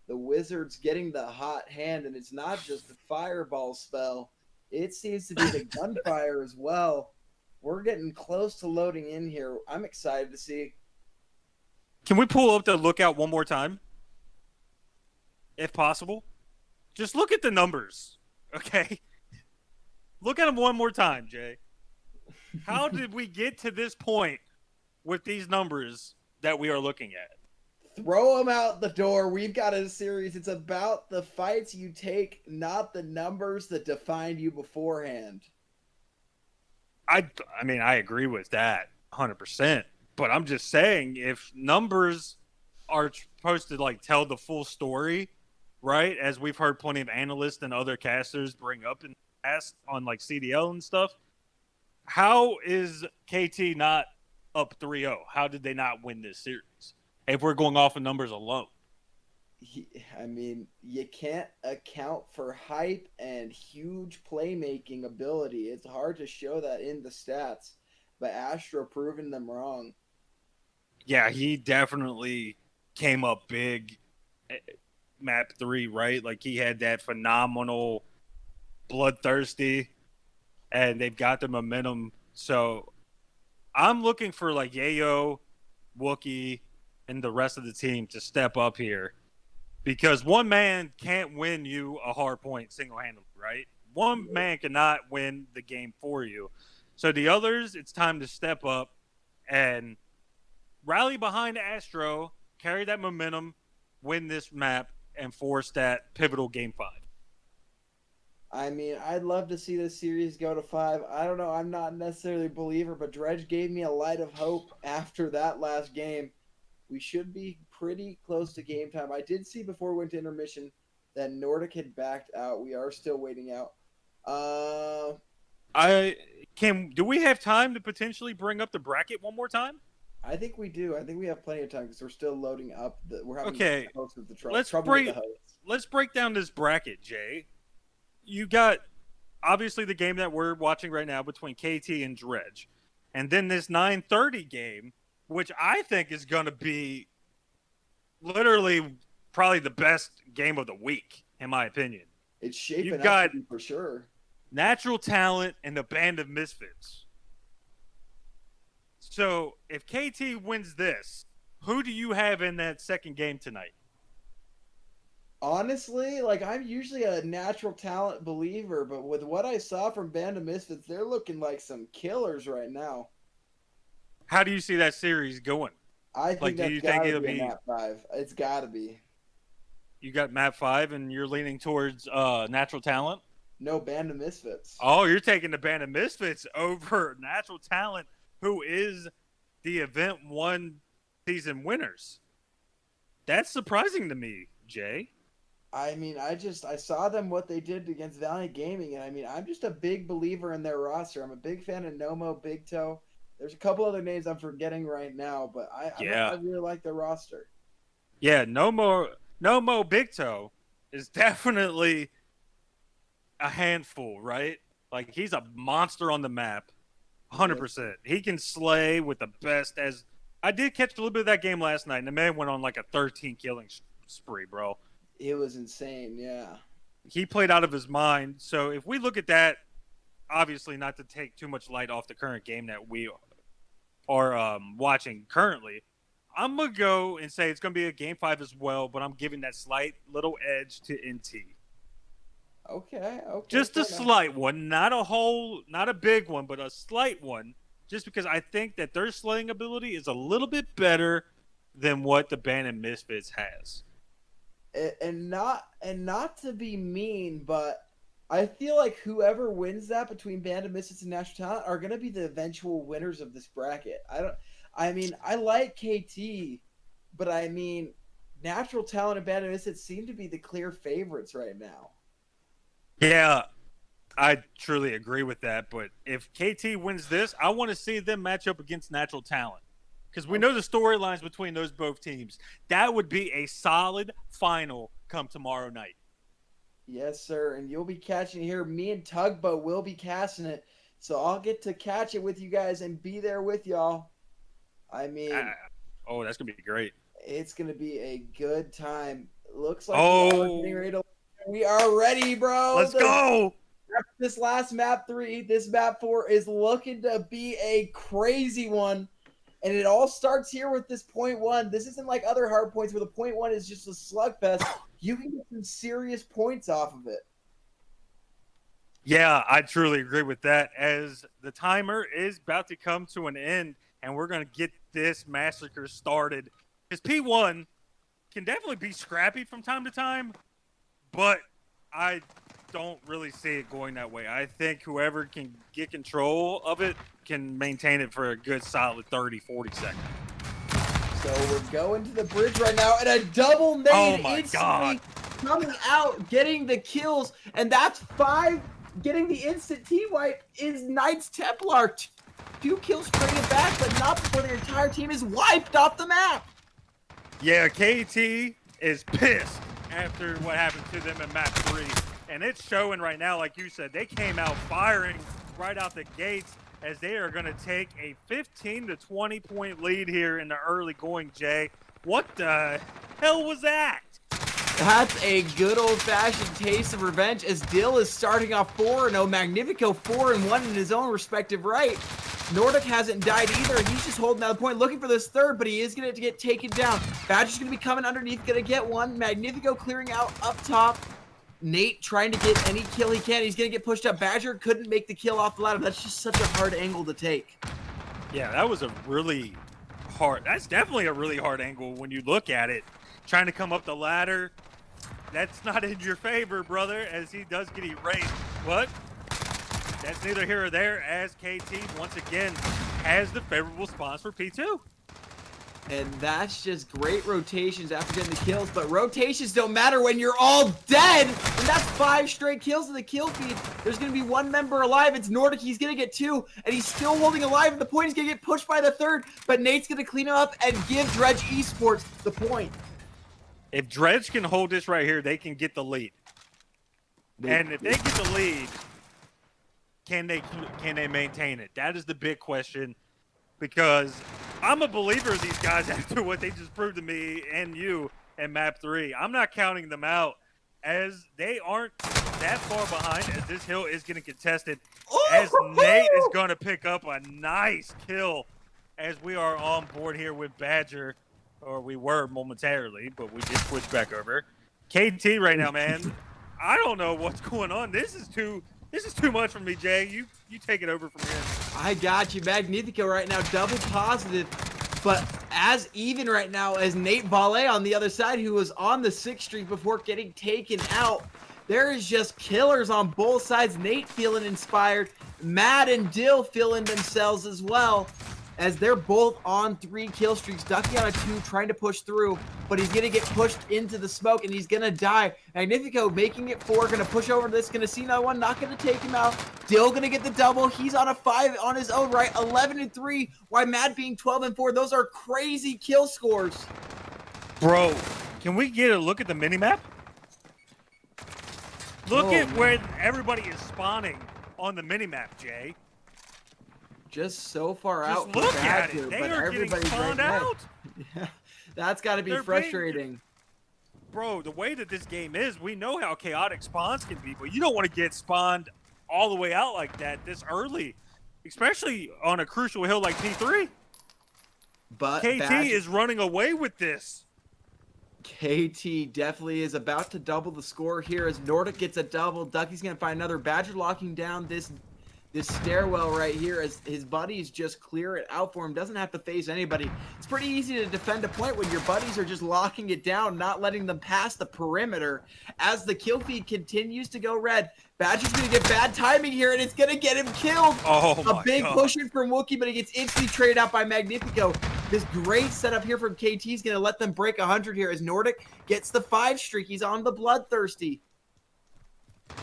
The Wizards getting the hot hand, and it's not just the fireball spell. It seems to be the gunfire as well. We're getting close to loading in here. I'm excited to see. Can we pull up the lookout one more time? If possible. Just look at the numbers, okay? Look at them one more time, Jay. How did we get to this point with these numbers that we are looking at? Throw them out the door. We've got a series. It's about the fights you take, not the numbers that defined you beforehand. I mean, I agree with that 100%. But I'm just saying, if numbers are supposed to like tell the full story, right? As we've heard plenty of analysts and other casters bring up in the past on like CDL and stuff, how is KT not up 3-0? How did they not win this series? If we're going off of numbers alone. I mean, you can't account for hype and huge playmaking ability. It's hard to show that in the stats, but Astro proving them wrong. Yeah, he definitely came up big map 3, right? Like he had that phenomenal bloodthirsty, and they've got the momentum. So I'm looking for like Yayo, Wookie, and the rest of the team to step up here. Because one man can't win you a hard point single-handedly, right? One man cannot win the game for you. So the others, it's time to step up and rally behind Astro, carry that momentum, win this map, and force that pivotal game 5. I mean, I'd love to see this series go to 5. I don't know. I'm not necessarily a believer, but Dredge gave me a light of hope after that last game. We should be pretty close to game time. I did see before we went to intermission that Nordic had backed out. We are still waiting out. Do we have time to potentially bring up the bracket one more time? I think we do. I think we have plenty of time because we're still loading up. We're having trouble with the trouble Let's with the hosts. Let's break down this bracket, Jay. You got obviously the game that we're watching right now between KT and Dredge, and then this 9:30 game, which I think is going to be literally probably the best game of the week, in my opinion. It's shaping up to be for sure. Natural Talent and the Band of Misfits. So if KT wins this, who do you have in that second game tonight? Honestly, like I'm usually a Natural Talent believer, but with what I saw from Band of Misfits, they're looking like some killers right now. How do you see that series going? I think that's gotta be map 5. It's gotta be. You got map 5 and you're leaning towards Natural Talent? No, Band of Misfits. Oh, you're taking the Band of Misfits over Natural Talent, who is the Event 1 season winners. That's surprising to me, Jay. I mean, I saw them what they did against Valiant Gaming, and I mean, I'm just a big believer in their roster. I'm a big fan of Nomo, Big Toe. There's a couple other names I'm forgetting right now, but I really like their roster. Yeah, Nomo, Big Toe is definitely a handful, right? Like he's a monster on the map, 100%. He can slay with the best. As I did catch a little bit of that game last night, and the man went on like a 13 killing spree, bro. It was insane, yeah. He played out of his mind. So if we look at that, obviously not to take too much light off the current game that we are watching currently, I'm going to go and say it's going to be a game 5 as well, but I'm giving that slight little edge to NT. Okay. Just a slight one, not a big one, but a slight one, just because I think that their slaying ability is a little bit better than what the Band of Misfits has. And not to be mean, but I feel like whoever wins that between Band of Misfits and National Talent are going to be the eventual winners of this bracket. I like KT, but I mean, Natural Talent and Band of Misfits seem to be the clear favorites right now. Yeah, I truly agree with that. But if KT wins this, I want to see them match up against Natural Talent. Because we know the storylines between those both teams. That would be a solid final come tomorrow night. Yes, sir. And you'll be catching it here. Me and Tugboat will be casting it. So I'll get to catch it with you guys and be there with y'all. I mean... that's going to be great. It's going to be a good time. Looks like we are ready, bro. Let's go. This last map 3, this map 4 is looking to be a crazy one. And it all starts here with this point 1. This isn't like other hard points where the point 1 is just a slugfest. You can get some serious points off of it. Yeah, I truly agree with that. As the timer is about to come to an end, and we're going to get this massacre started. Because P1 can definitely be scrappy from time to time, but I don't really see it going that way. I think whoever can get control of it can maintain it for a good solid 30, 40 seconds. So we're going to the bridge right now, and a double nade. Oh my God. Coming out, getting the kills, and that's 5. Getting the instant T-wipe is Knights Templar. 2 kills bring it back, but not before their entire team is wiped off the map. Yeah, KT is pissed after what happened to them in map 3. And it's showing right now, like you said, they came out firing right out the gates as they are going to take a 15 to 20 point lead here in the early going, Jay. What the hell was that? That's a good old-fashioned taste of revenge as Dill is starting off 4-0, Magnifico 4-1 in his own respective right. Nordic hasn't died either. He's just holding down the point, looking for this third, but he is going to get taken down. Badger's going to be coming underneath, going to get one. Magnifico clearing out up top. Nate trying to get any kill he can. He's going to get pushed up. Badger couldn't make the kill off the ladder. That's just such a hard angle to take. Yeah, that was a really hard. That's definitely a really hard angle when you look at it. Trying to come up the ladder. that's not in your favor, brother, as he does get erased. But that's neither here or there, as KT once again has the favorable spawns for P2. And that's just great rotations after getting the kills, but rotations don't matter when you're all dead. And that's 5 straight kills in the kill feed. There's going to be 1 member alive. It's Nordic. He's going to get 2, and he's still holding alive. At the point, he's going to get pushed by the 3rd, but Nate's going to clean him up and give Dredge eSports the point. If Dredge can hold this right here, they can get the lead. And if they get the lead, can they maintain it? That is the big question, because I'm a believer of these guys after what they just proved to me and you in map 3. I'm not counting them out, as they aren't that far behind, as this hill is getting contested, as Nate is going to pick up a nice kill, as we are on board here with Badger, or we were momentarily, but we did switch back over. KT right now, man, I don't know what's going on. This is too much for me, Jay. You take it over from here. I got you. Magnifico right now, double positive, but as even right now as Nate Valet on the other side, who was on the 6th streak before getting taken out. There is just killers on both sides. Nate feeling inspired. Matt and Dill feeling themselves as well, as they're both on 3 kill streaks. Ducky on a 2, trying to push through, but he's going to get pushed into the smoke, and he's going to die. Magnifico making it 4, going to push over this, going to see another one, not going to take him out. Dill going to get the double. He's on a 5 on his own right, 11-3. Why Matt being 12-4? Those are crazy kill scores. Bro, can we get a look at the minimap? Look at where everybody is spawning on the minimap, Jay. Just so far Just out. look at it. They are getting spawned out. Yeah, that's got to be frustrating. Bro, the way that this game is, we know how chaotic spawns can be, but you don't want to get spawned all the way out like that this early, especially on a crucial hill like P3. But KT is running away with this. KT definitely is about to double the score here as Nordic gets a double. Ducky's going to find another. Badger locking down this stairwell right here as his buddies just clear it out for him. Doesn't have to face anybody. It's pretty easy to defend a point when your buddies are just locking it down, not letting them pass the perimeter. As the kill feed continues to go red, Badger's going to get bad timing here, and it's going to get him killed. Oh, a big push in from Wookie, but he gets instantly traded out by Magnifico. This great setup here from KT is going to let them break 100 here as Nordic gets the 5 streak. He's on the bloodthirsty.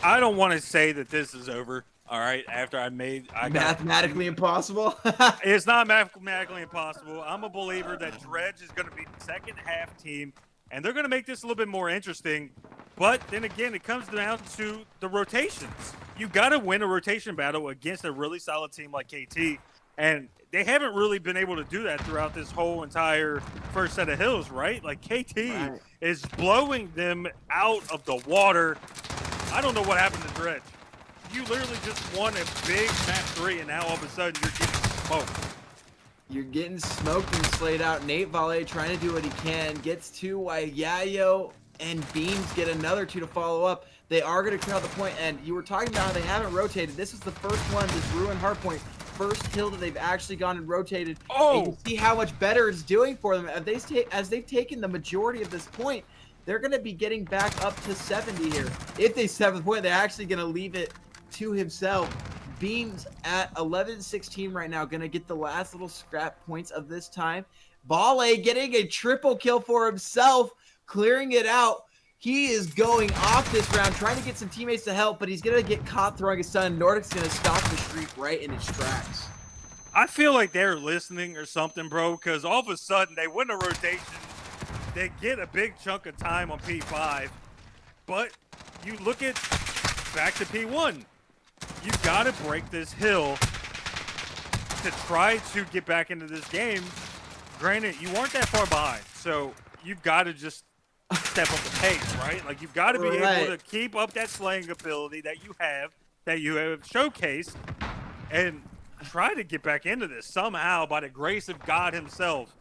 I don't want to say that this is over. All right, after mathematically impossible. It's not mathematically impossible. I'm a believer that Dredge is going to be the second half team, and they're going to make this a little bit more interesting. But then again, it comes down to the rotations. You got to win a rotation battle against a really solid team like KT, and they haven't really been able to do that throughout this whole entire first set of hills, right? Like KT is blowing them out of the water. I don't know what happened to Dredge. You literally just won a big map 3, and now all of a sudden you're getting smoked. You're getting smoked and slayed out. Nate Valet trying to do what he can. Gets 2 while Yayo and Beams get another 2 to follow up. They are going to clear out the point, and you were talking about how they haven't rotated. This is the first one, this Ruin Hardpoint, first hill that they've actually gone and rotated. Oh! And you see how much better it's doing for them. As they've taken the majority of this point, they're going to be getting back up to 70 here. If they 7th point, they're actually going to leave it to himself. Beams at 11-16 right now, gonna get the last little scrap points of this time. Valet getting a triple kill for himself, clearing it out. He is going off this round, trying to get some teammates to help, but he's gonna get caught throwing his stun. Nordic's gonna stop the streak right in its tracks. I feel like they're listening or something, bro, because all of a sudden they win a rotation, they get a big chunk of time on P5, but you look at back to P1. You got to break this hill to try to get back into this game. Granted, you weren't that far behind, so you've got to just step up the pace, right? Like, you've got to be able to keep up that slaying ability that you have showcased, and try to get back into this somehow by the grace of God himself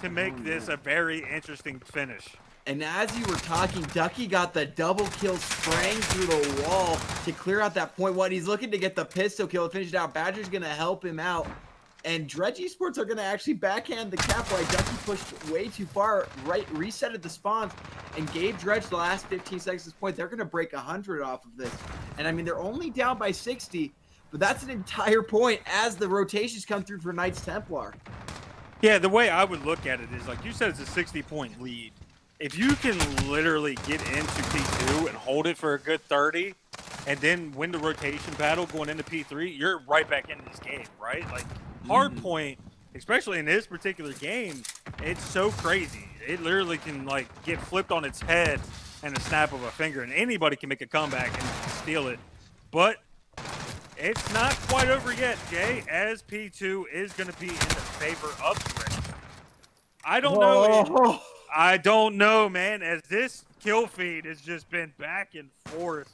to make this a very interesting finish. And as you were talking, Ducky got the double kill, sprang through the wall to clear out that point one. He's looking to get the pistol kill to finish it out. Badger's going to help him out. And Dredge eSports are going to actually backhand the cap while Ducky pushed way too far, resetted the spawns, and gave Dredge the last 15 seconds of this point. They're going to break 100 off of this. And I mean, they're only down by 60, but that's an entire point as the rotations come through for Knights Templar. Yeah, the way I would look at it is, like you said, it's a 60-point lead. If you can literally get into P2 and hold it for a good 30, and then win the rotation battle going into P3, you're right back into this game, right? Like, hard point, especially in this particular game, it's so crazy. It literally can, like, get flipped on its head in a snap of a finger, and anybody can make a comeback and steal it. But it's not quite over yet, Jay, as P2 is going to be in the favor of Dredge. I don't know. I don't know, man, as this kill feed has just been back and forth.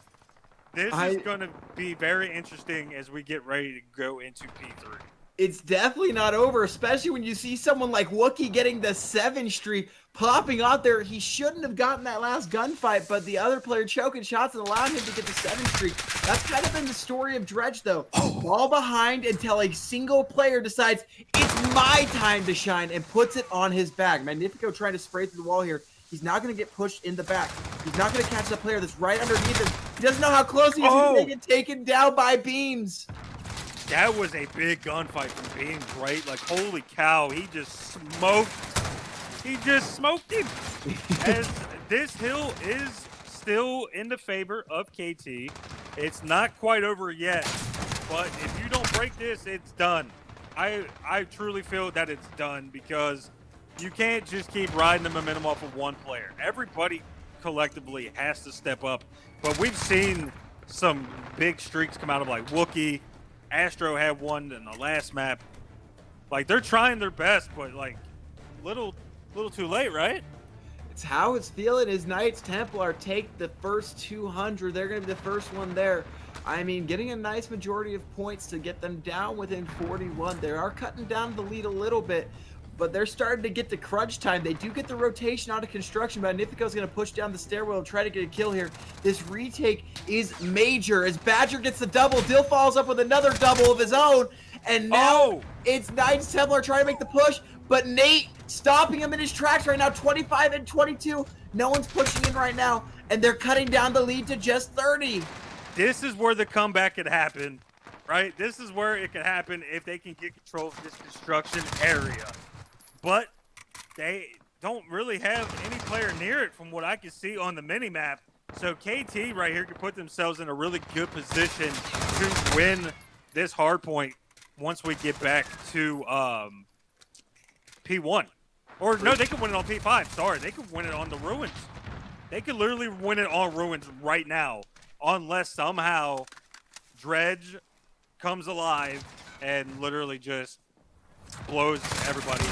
This is going to be very interesting as we get ready to go into P3. It's definitely not over, especially when you see someone like Wookie getting the 7 streak, popping out there. He shouldn't have gotten that last gunfight, but the other player choking shots and allowed him to get the 7 streak. That's kind of been the story of Dredge, though. Ball behind until a single player decides, it's my time to shine, and puts it on his back. Magnifico trying to spray through the wall here. He's not going to get pushed in the back. He's not going to catch that player that's right underneath him. He doesn't know how close he is. He's going to get taken down by Beams. That was a big gunfight from Beams, right? Like, holy cow, he just smoked him. As this hill is still in the favor of KT. It's not quite over yet, but if you don't break this, it's done. I truly feel that it's done because you can't just keep riding the momentum off of one player. Everybody collectively has to step up. But we've seen some big streaks come out of, like, Wookie. Astro had one in the last map. Like, they're trying their best, but, like, little too late, right? It's how it's feeling as Knights Templar take the first 200. They're going to be the first one there. I mean, getting a nice majority of points to get them down within 41. They are cutting down the lead a little bit, but they're starting to get to crunch time. They do get the rotation out of construction, but Magnifico's going to push down the stairwell and try to get a kill here. This retake is major as Badger gets the double. Dill follows up with another double of his own, and now it's Knights Templar trying to make the push, but Nate stopping him in his tracks right now, 25 and 22. No one's pushing in right now, and they're cutting down the lead to just 30. This is where the comeback could happen, right? This is where it could happen if they can get control of this construction area. But they don't really have any player near it from what I can see on the mini-map. So KT right here can put themselves in a really good position to win this hard point once we get back to P1. Or no, they could win it on P5. Sorry, they could win it on the Ruins. They could literally win it on Ruins right now, unless somehow Dredge comes alive and literally just blows everybody's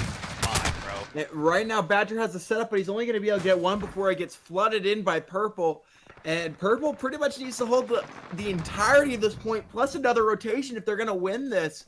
mind, bro. Right now, Badger has the setup, but he's only going to be able to get one before it gets flooded in by Purple. And Purple pretty much needs to hold the entirety of this point, plus another rotation if they're going to win this.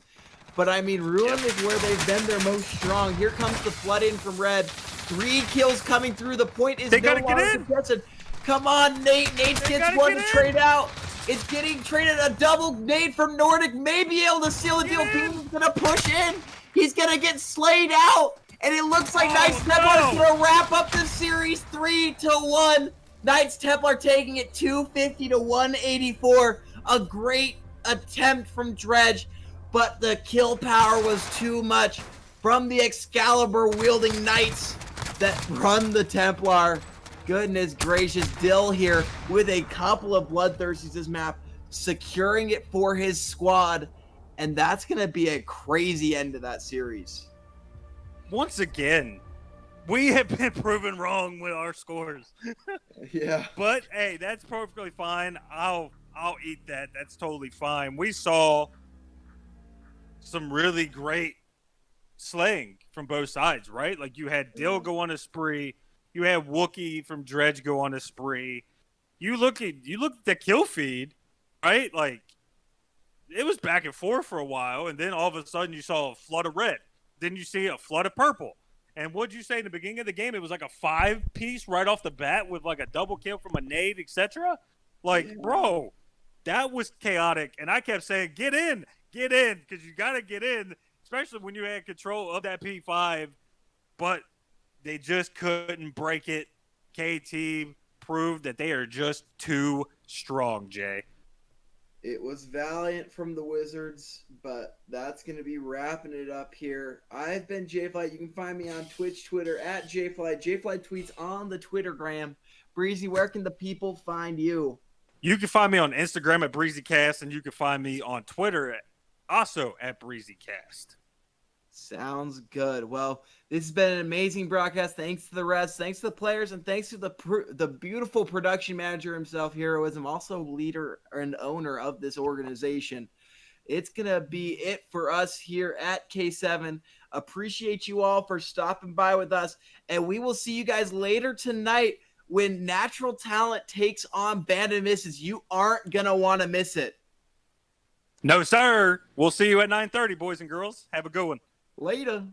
But, I mean, Ruin is where they've been their most strong. Here comes the flood in from Red. 3 kills coming through. The point is no longer contested. Come on, Nate. Nate gets one to trade out. It's getting traded. A double nade from Nordic. May be able to seal the deal. Beam's going to push in. He's going to get slayed out. And it looks like Knights Templar is going to wrap up the series 3-1. Knights Templar taking it 250 to 184. A great attempt from Dredge, but the kill power was too much from the Excalibur wielding Knights that run the Templar. Goodness gracious, Dill here with a couple of bloodthirsties this map, securing it for his squad, and that's going to be a crazy end to that series. Once again, we have been proven wrong with our scores. Yeah. But hey, that's perfectly fine. I'll eat that. That's totally fine. We saw some really great slaying from both sides, right? Like you had Dill go on a spree, you had Wookie from Dredge go on a spree. You look at the kill feed, right? Like it was back and forth for a while, and then all of a sudden you saw a flood of red. Then you see a flood of purple. And what'd you say in the beginning of the game? It was like a 5-piece right off the bat with like a double kill from a nade, etc. Like, bro, that was chaotic. And I kept saying, get in, because you got to get in. especially when you had control of that P5, but they just couldn't break it. KT proved that they are just too strong, Jay. It was valiant from the Wizards, but that's going to be wrapping it up here. I've been JFlight. You can find me on Twitch, Twitter, at JFlight. JFlight tweets on the Twittergram. Breezy, where can the people find you? You can find me on Instagram at BreezyCast, and you can find me on Twitter also at BreezyCast. Sounds good. Well, this has been an amazing broadcast. Thanks to the rest, thanks to the players, and thanks to the beautiful production manager himself, Heroism, also leader and owner of this organization. It's going to be it for us here at K7. Appreciate you all for stopping by with us, and we will see you guys later tonight when Natural Talent takes on Band of Misses. You aren't going to want to miss it. No, sir. We'll see you at 9:30, boys and girls. Have a good one. Later.